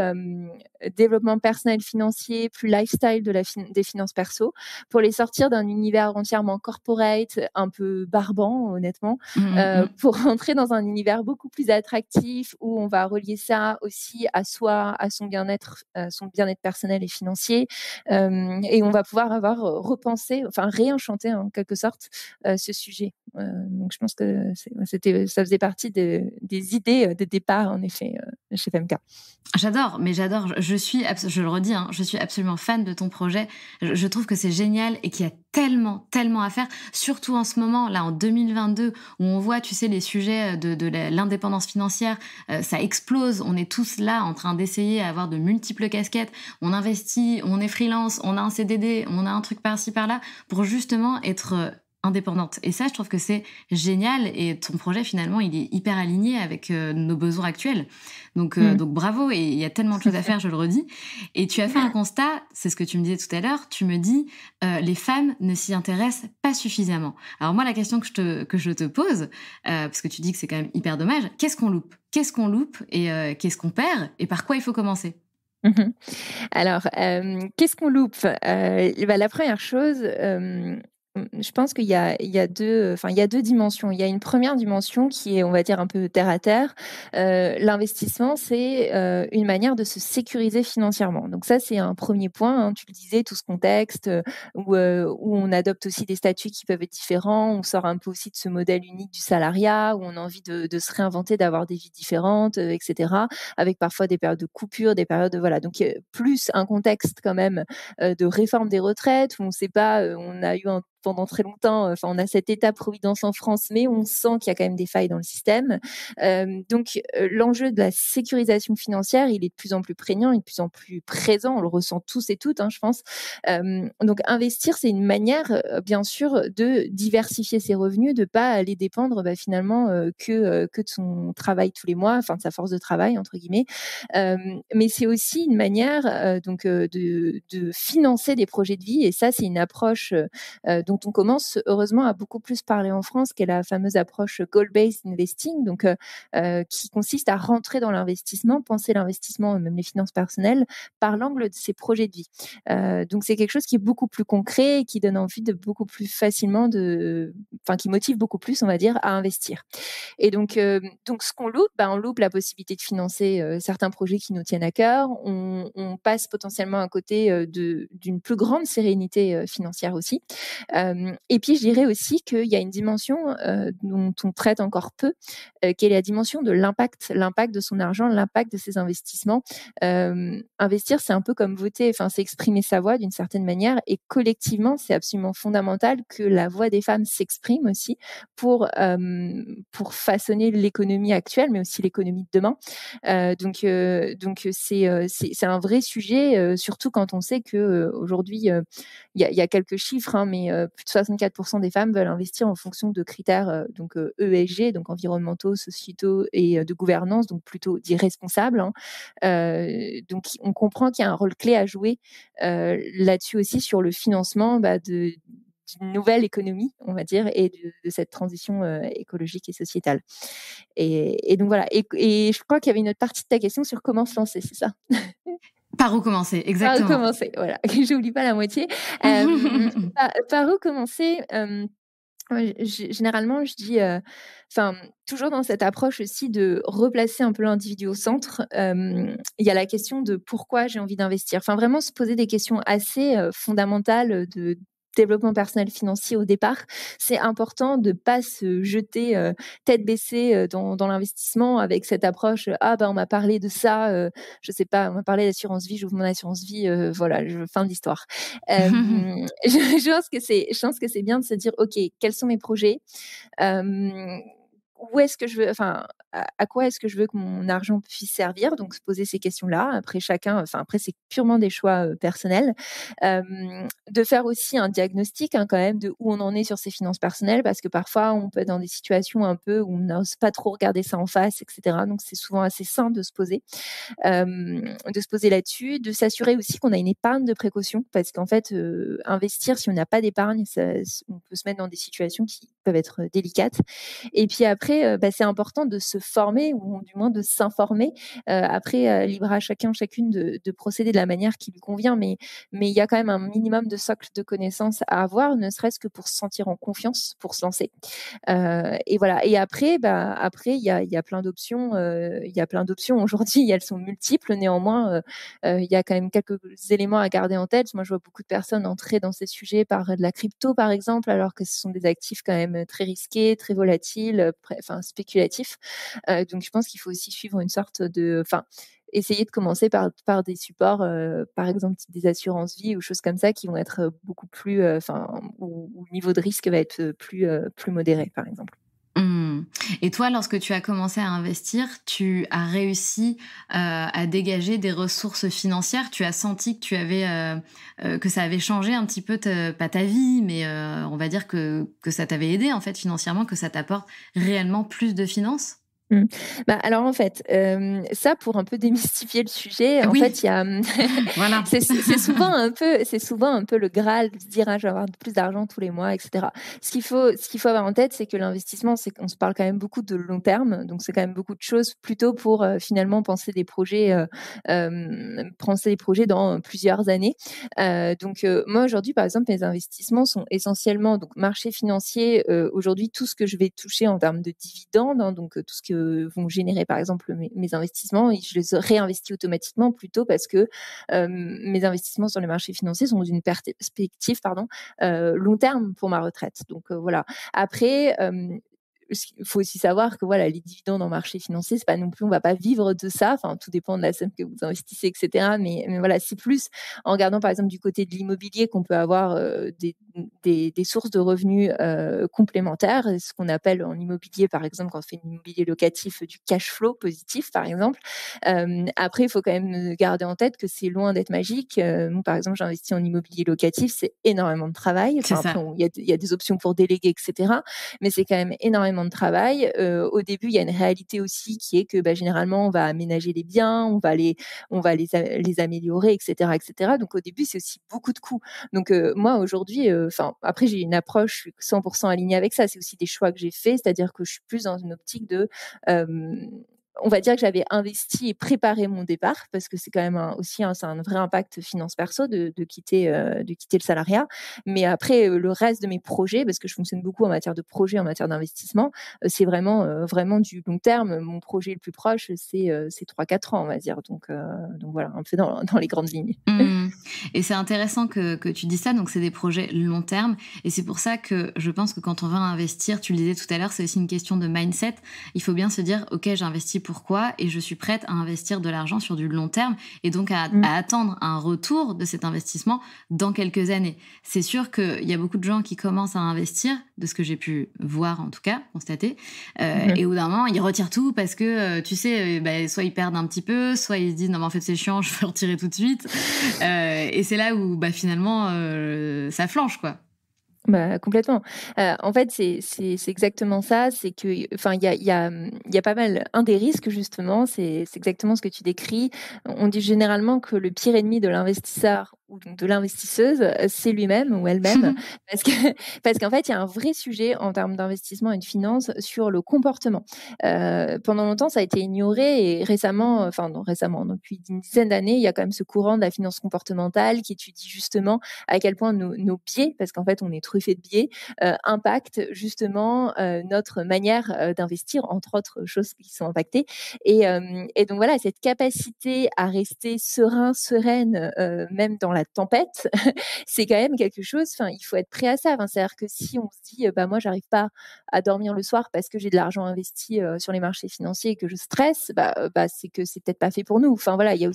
développement personnel financier, plus lifestyle des finances perso, pour les sortir d'un univers entièrement corporate, un peu barbant honnêtement, pour rentrer dans un univers beaucoup plus attractif où on va relier ça aussi à soi, à son bien-être personnel et financier, et on va pouvoir avoir repensé, enfin réenchanté en quelque sorte, ce sujet. Donc je pense que ça faisait partie des idées de départ en effet. chez FMK. J'adore, mais j'adore. Je le redis, hein, je suis absolument fan de ton projet. Je trouve que c'est génial et qu'il y a tellement, tellement à faire, surtout en ce moment, là, en 2022, où on voit, tu sais, les sujets de l'indépendance financière, ça explose. On est tous là en train d'essayer à avoir de multiples casquettes. On investit, on est freelance, on a un CDD, on a un truc par-ci, par-là, pour justement être indépendante. Et ça, je trouve que c'est génial. Et ton projet, finalement, il est hyper aligné avec nos besoins actuels. Donc bravo, et il y a tellement de choses à faire, je le redis. Et tu as fait un constat, c'est ce que tu me disais tout à l'heure, tu me dis, les femmes ne s'y intéressent pas suffisamment. Alors moi, la question que je te pose, parce que tu dis que c'est quand même hyper dommage, qu'est-ce qu'on loupe? Qu'est-ce qu'on loupe et qu'est-ce qu'on perd et par quoi il faut commencer? Alors, qu'est-ce qu'on loupe? La première chose, je pense qu'il y a 2, enfin, il y a 2 dimensions. Il y a une première dimension qui est, on va dire, un peu terre à terre. L'investissement, c'est, une manière de se sécuriser financièrement. Donc ça, c'est un premier point, hein. Tu le disais, tout ce contexte, où on adopte aussi des statuts qui peuvent être différents. On sort un peu aussi de ce modèle unique du salariat, où on a envie de se réinventer, d'avoir des vies différentes, et cetera, avec parfois des périodes de coupure, des périodes de voilà, donc plus un contexte quand même, de réforme des retraites où on ne sait pas, on a eu pendant très longtemps, enfin, on a cet État-providence en France, mais on sent qu'il y a quand même des failles dans le système. L'enjeu de la sécurisation financière, il est de plus en plus prégnant, il est de plus en plus présent. On le ressent tous et toutes, hein, je pense. Donc investir, c'est une manière, bien sûr, de diversifier ses revenus, de pas aller dépendre, finalement, que de son travail tous les mois, enfin de sa force de travail entre guillemets. Mais c'est aussi une manière, de financer des projets de vie, et ça, c'est une approche, dont on commence heureusement à beaucoup plus parler en France, qui est la fameuse approche goal-based investing, donc qui consiste à rentrer dans l'investissement, penser l'investissement, même les finances personnelles, par l'angle de ces projets de vie. Donc c'est quelque chose qui est beaucoup plus concret et qui donne envie de beaucoup plus facilement qui motive beaucoup plus, on va dire, à investir. Et donc ce qu'on loupe, on loupe la possibilité de financer certains projets qui nous tiennent à cœur. On passe potentiellement à côté d'une plus grande sérénité financière aussi. Et puis je dirais aussi qu'il y a une dimension dont on traite encore peu, qui est la dimension de l'impact de son argent, l'impact de ses investissements. Investir, c'est un peu comme voter, enfin c'est exprimer sa voix d'une certaine manière, et collectivement, c'est absolument fondamental que la voix des femmes s'exprime aussi pour façonner l'économie actuelle, mais aussi l'économie de demain. C'est un vrai sujet, surtout quand on sait que aujourd'hui, il y a quelques chiffres, hein, mais plus de 64% des femmes veulent investir en fonction de critères ESG, donc environnementaux, sociétaux et de gouvernance, donc plutôt dits responsables, hein. Donc on comprend qu'il y a un rôle clé à jouer là-dessus aussi, sur le financement d'une nouvelle économie, on va dire, et de cette transition écologique et sociétale. Et donc voilà. Et je crois qu'il y avait une autre partie de ta question sur comment se lancer, c'est ça? Par où commencer? Par où Exactement. commencer, voilà, que j'oublie pas la moitié. Par où commencer? Ouais, généralement, je dis, toujours dans cette approche aussi de replacer un peu l'individu au centre, il y a la question de pourquoi j'ai envie d'investir. Enfin, vraiment se poser des questions assez fondamentales de développement personnel financier au départ. C'est important de pas se jeter tête baissée dans l'investissement avec cette approche on m'a parlé de ça, je sais pas, on m'a parlé d'assurance vie, j'ouvre mon assurance vie, voilà, fin de l'histoire. Je pense que c'est bien de se dire ok, quels sont mes projets, où est-ce que je veux, enfin, à quoi est-ce que je veux que mon argent puisse servir? Donc se poser ces questions-là. Après après c'est purement des choix personnels. De faire aussi un diagnostic, hein, quand même, de où on en est sur ses finances personnelles, parce que parfois on peut être dans des situations un peu où on n'ose pas trop regarder ça en face, etc. Donc c'est souvent assez sain de se poser là-dessus, de s'assurer aussi qu'on a une épargne de précaution, parce qu'en fait, investir, si on n'a pas d'épargne, on peut se mettre dans des situations qui peuvent être délicates. Et puis après, c'est important de se former, ou du moins de s'informer. Après, libre à chacun, chacune de procéder de la manière qui lui convient, mais il y a quand même un minimum de socle de connaissances à avoir, ne serait-ce que pour se sentir en confiance, pour se lancer. Et voilà. Et après, il y a plein d'options. Il y a plein d'options aujourd'hui. Elles sont multiples. Néanmoins, il y a quand même quelques éléments à garder en tête. Moi, je vois beaucoup de personnes entrer dans ces sujets par de la crypto, par exemple, alors que ce sont des actifs quand même très risqués, très volatiles, spéculatifs. Donc je pense qu'il faut aussi suivre une sorte de, enfin, essayer de commencer par des supports, par exemple des assurances vie ou choses comme ça qui vont être beaucoup plus, enfin, où le niveau de risque va être plus modéré, par exemple. Mmh. Et toi, lorsque tu as commencé à investir, tu as réussi, à dégager des ressources financières? Tu as senti que tu avais, que ça avait changé un petit peu pas ta vie, mais, on va dire que ça t'avait aidé, en fait, financièrement, que ça t'apporte réellement plus de finances? Mmh. Bah, alors en fait, ça pour un peu démystifier le sujet, en Oui, fait, il y a, voilà. c'est souvent un peu le graal de se dire: «Ah, je vais avoir plus d'argent tous les mois» et cetera. Ce qu'il faut avoir en tête, c'est que l'investissement, c'est qu'on se parle quand même beaucoup de long terme, donc c'est quand même beaucoup de choses plutôt pour, finalement penser des projets dans plusieurs années. Donc moi aujourd'hui, par exemple, mes investissements sont essentiellement donc marché financier, aujourd'hui tout ce que je vais toucher en termes de dividendes, hein, donc tout ce que vont générer par exemple mes investissements, et je les réinvestis automatiquement plutôt parce que mes investissements sur les marchés financiers sont dans une perspective long terme pour ma retraite. Donc voilà. Après, il faut aussi savoir que voilà, les dividendes en marché financier, c'est pas non plus, on va pas vivre de ça. Enfin, tout dépend de la somme que vous investissez, etc. Mais voilà, c'est plus en regardant par exemple du côté de l'immobilier qu'on peut avoir des sources de revenus complémentaires, ce qu'on appelle en immobilier, par exemple, quand on fait un immobilier locatif, du cash flow positif, par exemple. Après, il faut quand même garder en tête que c'est loin d'être magique. Moi, par exemple, j'investis en immobilier locatif, c'est énormément de travail. C'est Enfin, après, ça. il y a des options pour déléguer, etc. Mais c'est quand même énormément de travail. Au début, il y a une réalité aussi qui est que bah, généralement, on va aménager les biens, les améliorer, etc., etc. Donc au début, c'est aussi beaucoup de coûts. Donc moi aujourd'hui, enfin après j'ai une approche, je suis 100% alignée avec ça. C'est aussi des choix que j'ai faits, c'est-à-dire que je suis plus dans une optique de euh, on va dire que j'avais investi et préparé mon départ parce que c'est quand même c'est un vrai impact finance perso de quitter le salariat. Mais après, le reste de mes projets, parce que je fonctionne beaucoup en matière de projet, en matière d'investissement, c'est vraiment du long terme. Mon projet le plus proche, c'est 3-4 ans, on va dire. Donc voilà, un peu dans les grandes lignes. Mmh. Et c'est intéressant que tu dis ça, donc c'est des projets long terme et c'est pour ça que je pense que quand on va investir, tu le disais tout à l'heure, c'est aussi une question de mindset. Il faut bien se dire: «OK, j'investis pourquoi et je suis prête à investir de l'argent sur du long terme et donc Mmh. à attendre un retour de cet investissement dans quelques années». C'est sûr qu'il y a beaucoup de gens qui commencent à investir, de ce que j'ai pu voir en tout cas, constater, Mmh. et au bout d'un moment, ils retirent tout parce que, tu sais, bah, soit ils perdent un petit peu, soit ils se disent: «Non mais en fait c'est chiant, je veux retirer tout de suite». Et c'est là où, bah, finalement, ça flanche, quoi. Bah, complètement. En fait, c'est exactement ça, c'est que enfin, il y a pas mal un des risques justement, c'est exactement ce que tu décris. On dit généralement que le pire ennemi de l'investisseur ou donc de l'investisseuse, c'est lui-même ou elle-même parce que parce qu'en fait, il y a un vrai sujet en termes d'investissement et de finances sur le comportement. Pendant longtemps, ça a été ignoré et récemment, enfin non récemment, depuis une dizaine d'années, il y a quand même ce courant de la finance comportementale qui étudie justement à quel point nos biais, parce qu'en fait on est truffé de biais, impactent justement notre manière d'investir, entre autres choses qui sont impactées. Et donc voilà, cette capacité à rester serein, sereine, même dans la tempête, c'est quand même quelque chose. Enfin, il faut être prêt à ça. Enfin, c'est-à-dire que si on se dit, bah moi j'arrive pas à dormir le soir parce que j'ai de l'argent investi sur les marchés financiers et que je stresse, bah c'est que c'est peut-être pas fait pour nous. Enfin voilà, Mmh il y a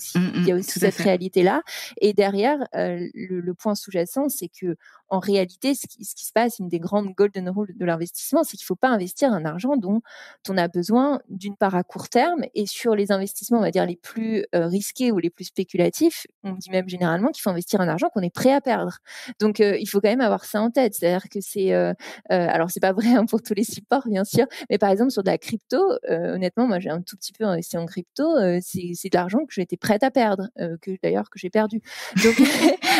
mh, aussi tout à cette fait. réalité là. Et derrière, le point sous-jacent, c'est que en réalité, ce qui se passe, une des grandes golden rules de l'investissement, c'est qu'il ne faut pas investir un argent dont on a besoin d'une part à court terme, et sur les investissements, on va dire les plus risqués ou les plus spéculatifs, on dit même généralement qu'il faut investir un argent qu'on est prêt à perdre. Donc il faut quand même avoir ça en tête, c'est-à-dire que alors c'est pas vrai hein, pour tous les supports bien sûr, mais par exemple sur de la crypto, honnêtement, moi j'ai un tout petit peu investi en crypto, c'est de l'argent que j'étais prête à perdre, que j'ai perdu. Donc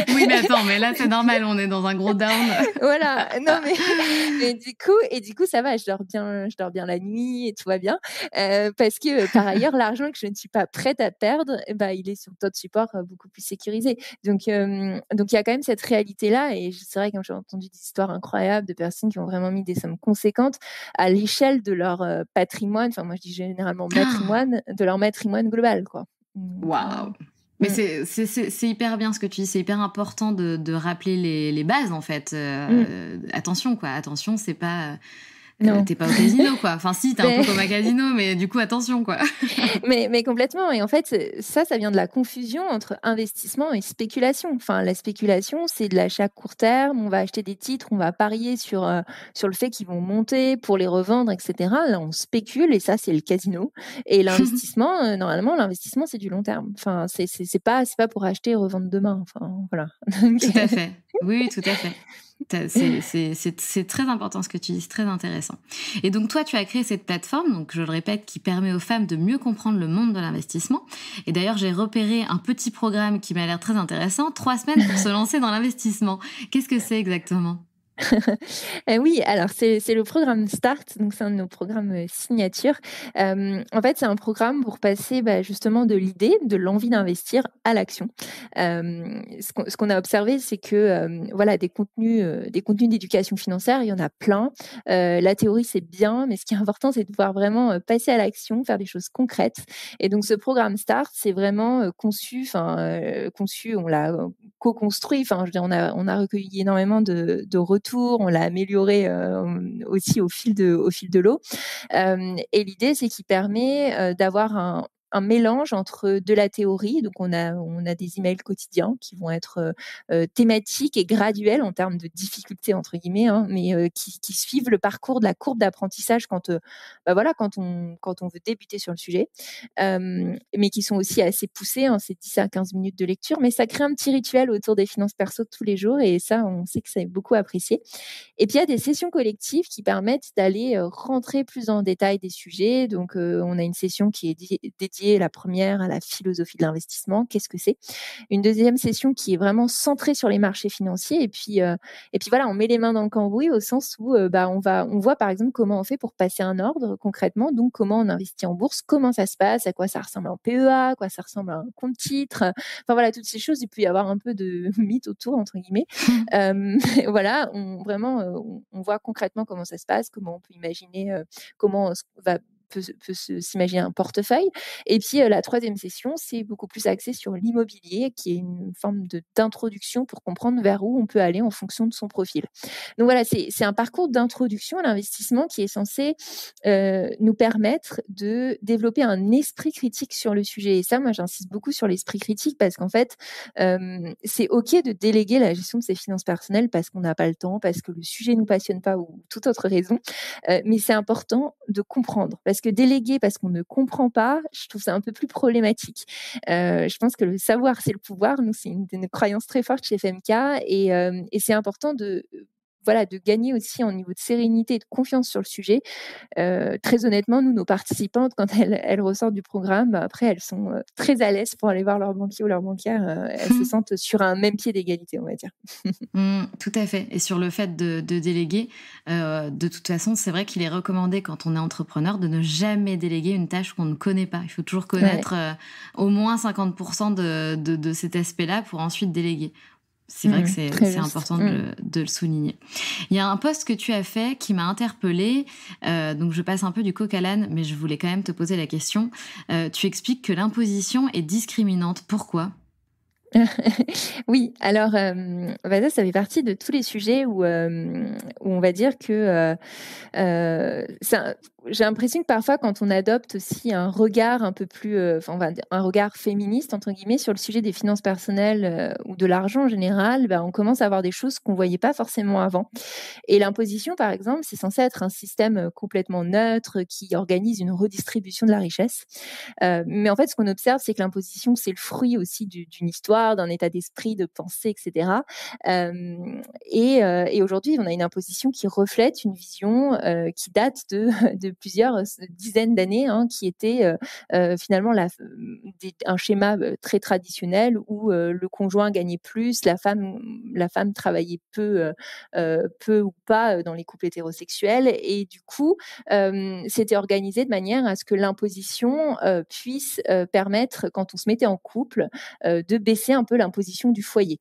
Oui, mais attends, mais là, c'est normal, on est dans un gros down. voilà, non mais et du coup ça va, je dors bien la nuit et tout va bien, parce que, par ailleurs l'argent que je ne suis pas prête à perdre, et bah, il est sur d'autres supports, beaucoup plus sécurisés. Donc il y a quand même cette réalité-là, et c'est vrai que j'ai entendu des histoires incroyables de personnes qui ont vraiment mis des sommes conséquentes à l'échelle de leur, patrimoine, enfin moi je dis généralement patrimoine, de leur patrimoine global quoi. Donc Waouh! Mais mmh, c'est hyper bien ce que tu dis, c'est hyper important de rappeler les bases, en fait, mmh, attention, quoi, attention, c'est pas, Non. T'es pas au casino, quoi. Enfin, si, t'es un peu Mais comme un casino, mais du coup, attention, quoi. mais complètement et en fait, ça vient de la confusion entre investissement et spéculation. Enfin, la spéculation, c'est de l'achat court terme, on va acheter des titres, on va parier sur le fait qu'ils vont monter pour les revendre et cetera. Là, on spécule et ça, c'est le casino et l'investissement, normalement, l'investissement, c'est du long terme. Enfin, c'est pas pour acheter et revendre demain. Enfin, voilà. Donc Tout à fait. Oui, oui, tout à fait. C'est très important ce que tu dis, c'est très intéressant. Et donc toi, tu as créé cette plateforme, donc je le répète, qui permet aux femmes de mieux comprendre le monde de l'investissement. Et d'ailleurs, j'ai repéré un petit programme qui m'a l'air très intéressant, 3 semaines pour se lancer dans l'investissement. Qu'est-ce que c'est exactement? Oui, alors c'est le programme START, donc c'est un de nos programmes, signature. En fait, c'est un programme pour passer, justement de l'idée, de l'envie d'investir à l'action. Ce qu'on a observé, c'est que, voilà, des contenus d'éducation financière, il y en a plein. La théorie, c'est bien, mais ce qui est important, c'est de pouvoir vraiment, passer à l'action, faire des choses concrètes et donc ce programme START, c'est vraiment, conçu, on l'a, co-construit, enfin, je veux dire, on a recueilli énormément de retours, on l'a amélioré, aussi au fil de l'eau. Et l'idée, c'est qu'il permet, d'avoir un mélange entre de la théorie, donc on a des emails quotidiens qui vont être, thématiques et graduels en termes de «difficultés» entre guillemets, hein, mais qui suivent le parcours de la courbe d'apprentissage voilà, quand on veut débuter sur le sujet. Mais qui sont aussi assez poussés, hein, c'est 10 à 15 minutes de lecture, mais ça crée un petit rituel autour des finances perso tous les jours et ça, on sait que c'est beaucoup apprécié. Et puis il y a des sessions collectives qui permettent d'aller, rentrer plus en détail des sujets. Donc, on a une session qui est dédiée, la première, à la philosophie de l'investissement. Qu'est-ce que c'est? Une deuxième session qui est vraiment centrée sur les marchés financiers et puis voilà, on met les mains dans le cambouis au sens où, on voit par exemple comment on fait pour passer un ordre concrètement, donc comment on investit en bourse, comment ça se passe, à quoi ça ressemble un PEA, à quoi ça ressemble un compte titre, enfin voilà, toutes ces choses. Il peut y avoir un peu de «mythe autour» entre guillemets. Voilà, on voit concrètement comment ça se passe, comment on peut imaginer, comment s va peut s'imaginer un portefeuille et puis, la troisième session, c'est beaucoup plus axé sur l'immobilier qui est une forme d'introduction pour comprendre vers où on peut aller en fonction de son profil. Donc voilà, c'est un parcours d'introduction à l'investissement qui est censé, nous permettre de développer un esprit critique sur le sujet et ça, moi, j'insiste beaucoup sur l'esprit critique parce qu'en fait, c'est OK de déléguer la gestion de ses finances personnelles parce qu'on n'a pas le temps, parce que le sujet nous passionne pas ou toute autre raison. Mais c'est important de comprendre parce que déléguer parce qu'on ne comprend pas, je trouve ça un peu plus problématique. Je pense que le savoir, c'est le pouvoir. Nous, c'est une de nos croyances très fortes chez FMK et c'est important voilà, de gagner aussi en niveau de sérénité et de confiance sur le sujet. Très honnêtement, nous, nos participantes, quand elles ressortent du programme, après, elles sont, très à l'aise pour aller voir leur banquier ou leur banquière, elles se sentent sur un même pied d'égalité, on va dire. Tout à fait. Et sur le fait de déléguer, de toute façon, c'est vrai qu'il est recommandé quand on est entrepreneur de ne jamais déléguer une tâche qu'on ne connaît pas. Il faut toujours Ouais. connaître au moins 50% de cet aspect-là pour ensuite déléguer. C'est vrai que Très c'est juste. important de le souligner. Il y a un post que tu as fait qui m'a interpellée, donc je passe un peu du coq à l'âne, mais je voulais quand même te poser la question. Tu expliques que l'imposition est discriminante. Pourquoi? Oui, alors, ça fait partie de tous les sujets où on va dire que, ça j'ai l'impression que parfois quand on adopte aussi un regard un peu plus, enfin on va dire un regard «féministe» entre guillemets sur le sujet des finances personnelles, ou de l'argent en général, on commence à avoir des choses qu'on voyait pas forcément avant. Et l'imposition, par exemple, c'est censé être un système, complètement neutre qui organise une redistribution de la richesse. Mais en fait, ce qu'on observe, c'est que l'imposition, c'est le fruit aussi d'une histoire, d'un état d'esprit, de pensée et cetera. Et aujourd'hui, on a une imposition qui reflète une vision, qui date de de plusieurs, dizaines d'années, hein, qui était, finalement un schéma, très traditionnel où, le conjoint gagnait plus, la femme travaillait peu ou pas, dans les couples hétérosexuels et du coup, c'était organisé de manière à ce que l'imposition, puisse, permettre, quand on se mettait en couple, de baisser un peu l'imposition du foyer.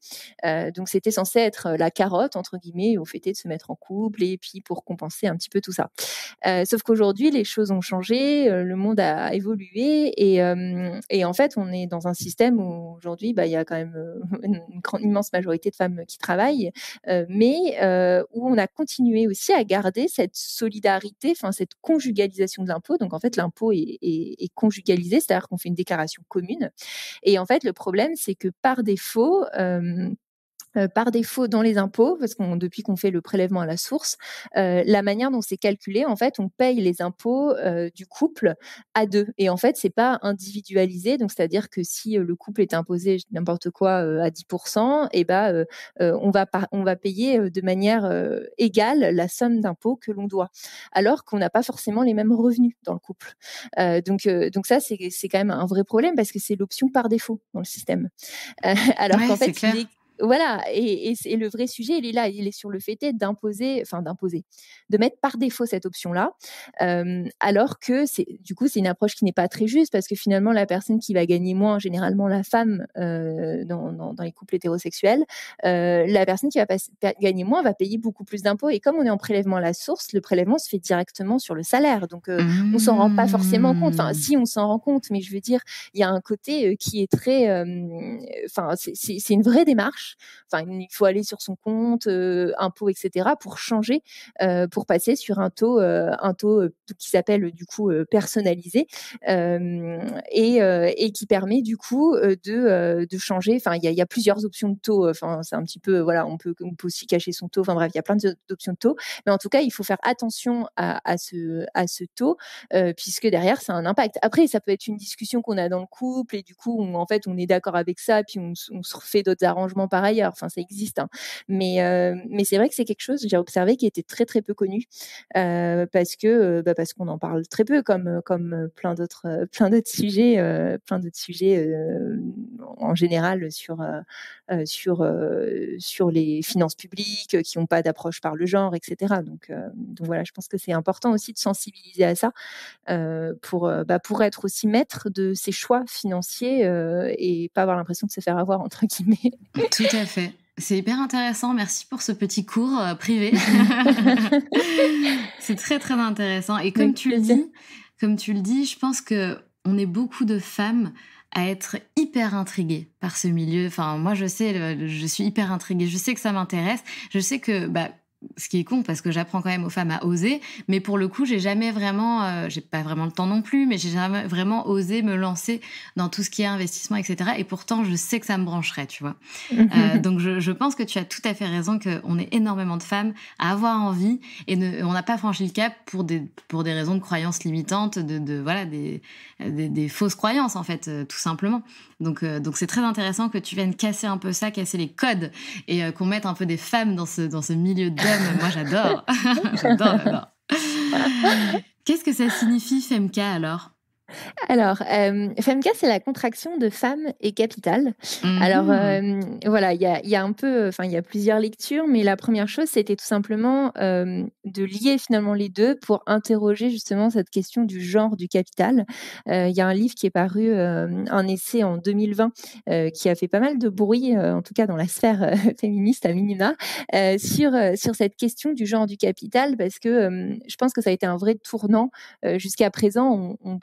Donc c'était censé être, «la carotte» entre guillemets au fait de se mettre en couple et puis pour compenser un petit peu tout ça. Sauf qu'aujourd'hui aujourd'hui, les choses ont changé, le monde a évolué et en fait, on est dans un système où aujourd'hui, il y a quand même une immense majorité de femmes qui travaillent, mais où on a continué aussi à garder cette solidarité, enfin cette conjugalisation de l'impôt. Donc en fait, l'impôt est conjugalisé, c'est-à-dire qu'on fait une déclaration commune. Et en fait, le problème, c'est que par défaut dans les impôts, parce qu'on depuis qu'on fait le prélèvement à la source, la manière dont c'est calculé, en fait, on paye les impôts du couple à deux. Et en fait, c'est pas individualisé. Donc, c'est-à-dire que si le couple est imposé n'importe quoi à 10%, on va payer de manière égale la somme d'impôts que l'on doit, alors qu'on n'a pas forcément les mêmes revenus dans le couple. Donc ça, c'est quand même un vrai problème parce que c'est l'option par défaut dans le système. Alors Ouais, qu'en c'est fait, clair. voilà, et le vrai sujet, il est là, il est sur le fait d'imposer, de mettre par défaut cette option-là, alors que du coup, c'est une approche qui n'est pas très juste parce que finalement, la personne qui va gagner moins, généralement la femme, dans les couples hétérosexuels, la personne qui va gagner moins va payer beaucoup plus d'impôts. Et comme on est en prélèvement à la source, le prélèvement se fait directement sur le salaire. Donc, on s'en rend pas forcément compte. Enfin, si on s'en rend compte, mais je veux dire, il y a un côté qui est très, c'est une vraie démarche. Enfin, il faut aller sur son compte, impôts, etc., pour changer, pour passer sur un taux qui s'appelle du coup personnalisé, et qui permet du coup de changer. Enfin, il y a plusieurs options de taux. Enfin, c'est un petit peu voilà, on peut aussi cacher son taux. Enfin bref, il y a plein d'options de taux. Mais en tout cas, il faut faire attention à ce taux, puisque derrière, ça a un impact. Après, ça peut être une discussion qu'on a dans le couple et du coup, en fait, on est d'accord avec ça, et puis on se refait d'autres arrangements par ailleurs. Enfin, ça existe, hein. Mais c'est vrai que c'est quelque chose, j'ai observé, qui était très, très peu connu, parce qu'on en parle très peu, comme plein d'autres sujets en général sur les finances publiques qui n'ont pas d'approche par le genre, etc. Donc voilà, je pense que c'est important aussi de sensibiliser à ça, pour être aussi maître de ses choix financiers, et pas avoir l'impression de se faire avoir, entre guillemets. Tout à fait. C'est hyper intéressant. Merci pour ce petit cours privé. C'est très, très intéressant. Et Avec plaisir. comme tu le dis, je pense que on est beaucoup de femmes à être hyper intriguées par ce milieu. Enfin, moi, je sais, je suis hyper intriguée. Je sais que ça m'intéresse. Je sais que, ce qui est con parce que j'apprends quand même aux femmes à oser, mais pour le coup, j'ai jamais vraiment, j'ai pas vraiment le temps non plus, mais j'ai jamais vraiment osé me lancer dans tout ce qui est investissement, etc. Et pourtant, je sais que ça me brancherait, tu vois. Donc, je pense que tu as tout à fait raison qu'on est énormément de femmes à avoir envie et on n'a pas franchi le cap pour des raisons de croyances limitantes, voilà, des fausses croyances, en fait, tout simplement. Donc c'est très intéressant que tu viennes casser un peu ça, casser les codes et qu'on mette un peu des femmes dans ce milieu d'hommes. Moi, j'adore. J'adore. Qu'est-ce que ça signifie FEMCA alors? Alors, FEMCA, c'est la contraction de femme et capital. Alors, voilà, il y a un peu, enfin, il y a plusieurs lectures, mais la première chose, c'était tout simplement de lier finalement les deux pour interroger justement cette question du genre du capital. Il y a un livre qui est paru, un essai en 2020, qui a fait pas mal de bruit, en tout cas dans la sphère féministe à minima, sur cette question du genre du capital, parce que je pense que ça a été un vrai tournant. Jusqu'à présent, on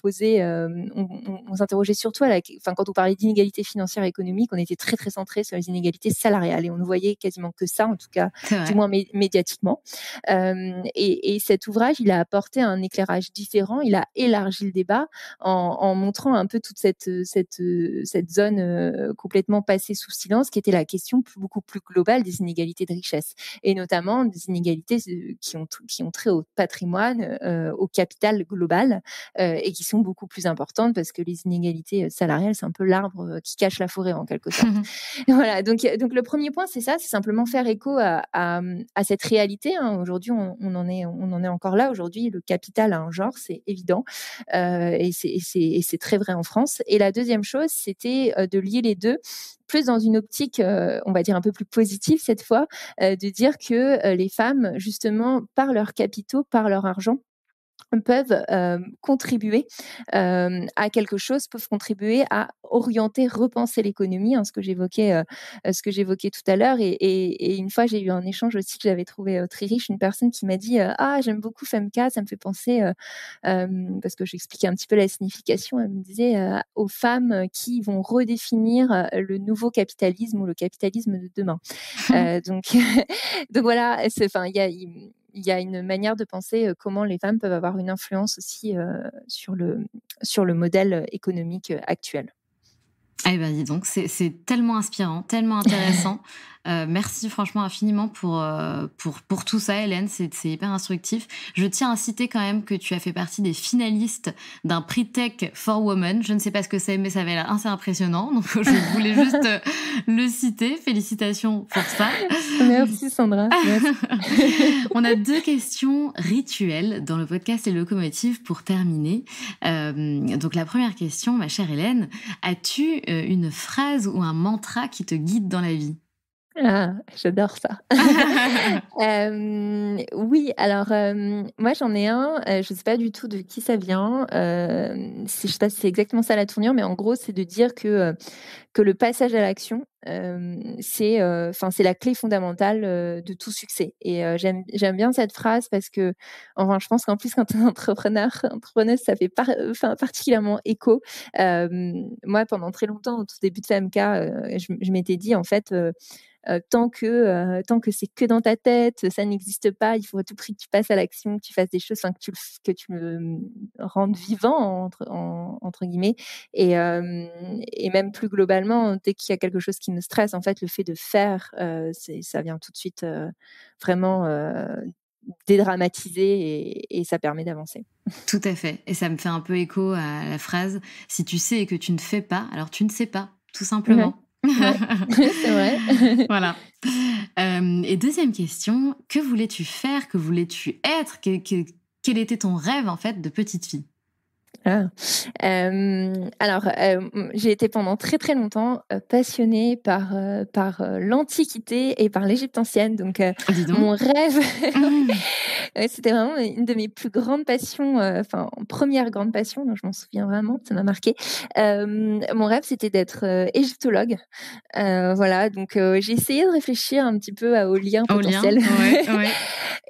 s'interrogeait surtout quand on parlait d'inégalité financière et économique, on était très très centré sur les inégalités salariales et on ne voyait quasiment que ça, en tout cas, C'est du vrai. moins médiatiquement. Et cet ouvrage, il a apporté un éclairage différent, il a élargi le débat en montrant un peu toute cette zone complètement passée sous silence, qui était la question beaucoup plus globale des inégalités de richesse et notamment des inégalités qui ont trait au patrimoine, au capital global, et qui sont beaucoup plus importantes parce que les inégalités salariales, c'est un peu l'arbre qui cache la forêt en quelque sorte. Voilà, donc le premier point, c'est ça, c'est simplement faire écho à cette réalité, hein. Aujourd'hui, on en est encore là. Aujourd'hui, le capital a un genre, c'est évident, et c'est très vrai en France. Et la deuxième chose, c'était de lier les deux, plus dans une optique, on va dire un peu plus positive cette fois, de dire que les femmes, justement, par leurs capitaux, par leur argent, peuvent contribuer à quelque chose, peuvent contribuer à orienter, repenser l'économie, ce que j'évoquais tout à l'heure. Et une fois, j'ai eu un échange aussi que j'avais trouvé très riche, une personne qui m'a dit ah, j'aime beaucoup Femka, ça me fait penser parce que j'expliquais un petit peu la signification. Elle me disait aux femmes qui vont redéfinir le nouveau capitalisme ou le capitalisme de demain. Donc voilà, il y a une manière de penser comment les femmes peuvent avoir une influence aussi sur le modèle économique actuel. Eh ben dis donc, c'est tellement inspirant, tellement intéressant. Merci franchement infiniment pour tout ça, Hélène, c'est hyper instructif. Je tiens à citer quand même que tu as fait partie des finalistes d'un prix Tech for Women. Je ne sais pas ce que c'est, mais ça avait l'air assez impressionnant, donc je voulais juste le citer. Félicitations pour ça. Merci Sandra. Merci. On a 2 questions rituelles dans le podcast Les Locomotives pour terminer. Donc la première question, ma chère Hélène, as-tu une phrase ou un mantra qui te guide dans la vie? Ah, j'adore ça. Oui, alors moi j'en ai un, je sais pas du tout de qui ça vient. Je sais pas si c'est exactement ça la tournure, mais en gros c'est de dire que le passage à l'action, c'est la clé fondamentale de tout succès. Et j'aime bien cette phrase parce que, enfin, je pense qu'en plus quand tu es entrepreneuse, ça fait particulièrement écho. Moi, pendant très longtemps, au tout début de FMK, je m'étais dit en fait. Tant que c'est que dans ta tête, ça n'existe pas. Il faut à tout prix que tu passes à l'action, que tu fasses des choses, que tu me rendes vivant entre guillemets. Et même plus globalement, dès qu'il y a quelque chose qui me stresse, en fait, le fait de faire, ça vient tout de suite vraiment dédramatiser et ça permet d'avancer. Tout à fait. Et ça me fait un peu écho à la phrase « Si tu sais et que tu ne fais pas, alors tu ne sais pas », tout simplement. Ouais. Ouais, c'est vrai. Voilà. Et deuxième question, que voulais-tu faire? Que voulais-tu être? Quel était ton rêve, en fait, de petite fille? J'ai été pendant très très longtemps passionnée par l'Antiquité et par l'Égypte ancienne. Donc, mon rêve, c'était vraiment une de mes plus grandes passions, première grande passion, donc je m'en souviens vraiment, ça m'a marqué. Mon rêve, c'était d'être égyptologue. Voilà, donc j'ai essayé de réfléchir un petit peu aux liens potentiels. Ouais.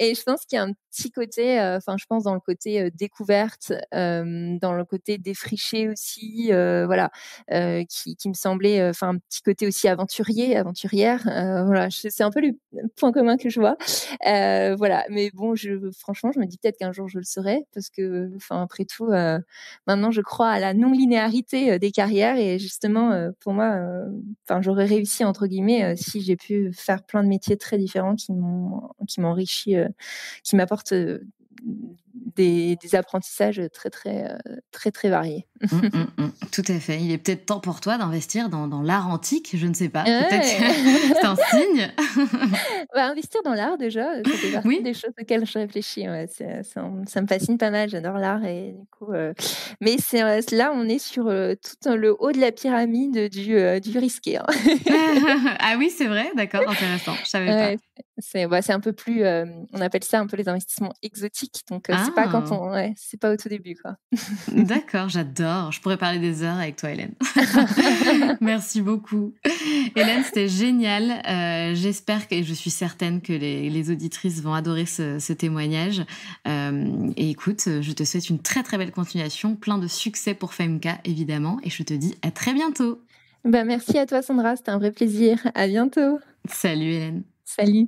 Et je pense qu'il y a un petit côté, je pense dans le côté découverte, dans le côté défriché aussi, qui me semblait, un petit côté aussi aventurière. Voilà, c'est un peu le point commun que je vois. Voilà, mais bon, franchement, je me dis peut-être qu'un jour je le serai, parce que, après tout, maintenant je crois à la non-linéarité des carrières, et justement, pour moi, j'aurais réussi entre guillemets si j'ai pu faire plein de métiers très différents qui m'ont enrichi, qui m'apportent des apprentissages très très variés. Tout à fait. Il est peut-être temps pour toi d'investir dans l'art antique, je ne sais pas. Peut-être c'est un signe. Investir dans l'art déjà, ça fait partie des choses auxquelles je réfléchis. Ouais, ça me fascine pas mal, j'adore l'art, et du coup, mais là on est sur tout le haut de la pyramide du risqué. Hein. Ah oui, c'est vrai, d'accord, intéressant. Je savais pas. C'est un peu plus, on appelle ça un peu les investissements exotiques, donc c'est pas c'est pas au tout début, quoi. D'accord, j'adore. Je pourrais parler des heures avec toi, Hélène. Merci beaucoup. Hélène, c'était génial. J'espère et je suis certaine que les auditrices vont adorer ce témoignage. Et écoute, je te souhaite une très très belle continuation, plein de succès pour Femka, évidemment, et je te dis à très bientôt. Merci à toi, Sandra, c'était un vrai plaisir. À bientôt. Salut, Hélène. Salut.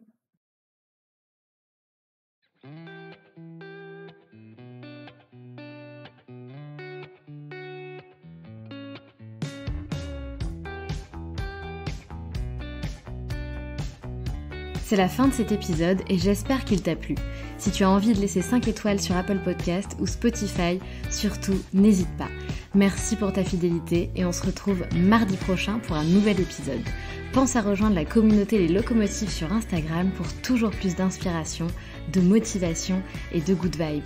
C'est la fin de cet épisode et j'espère qu'il t'a plu. Si tu as envie de laisser 5 étoiles sur Apple Podcast ou Spotify, surtout n'hésite pas. Merci pour ta fidélité et on se retrouve mardi prochain pour un nouvel épisode. Pense à rejoindre la communauté Les Locomotives sur Instagram pour toujours plus d'inspiration, de motivation et de good vibes.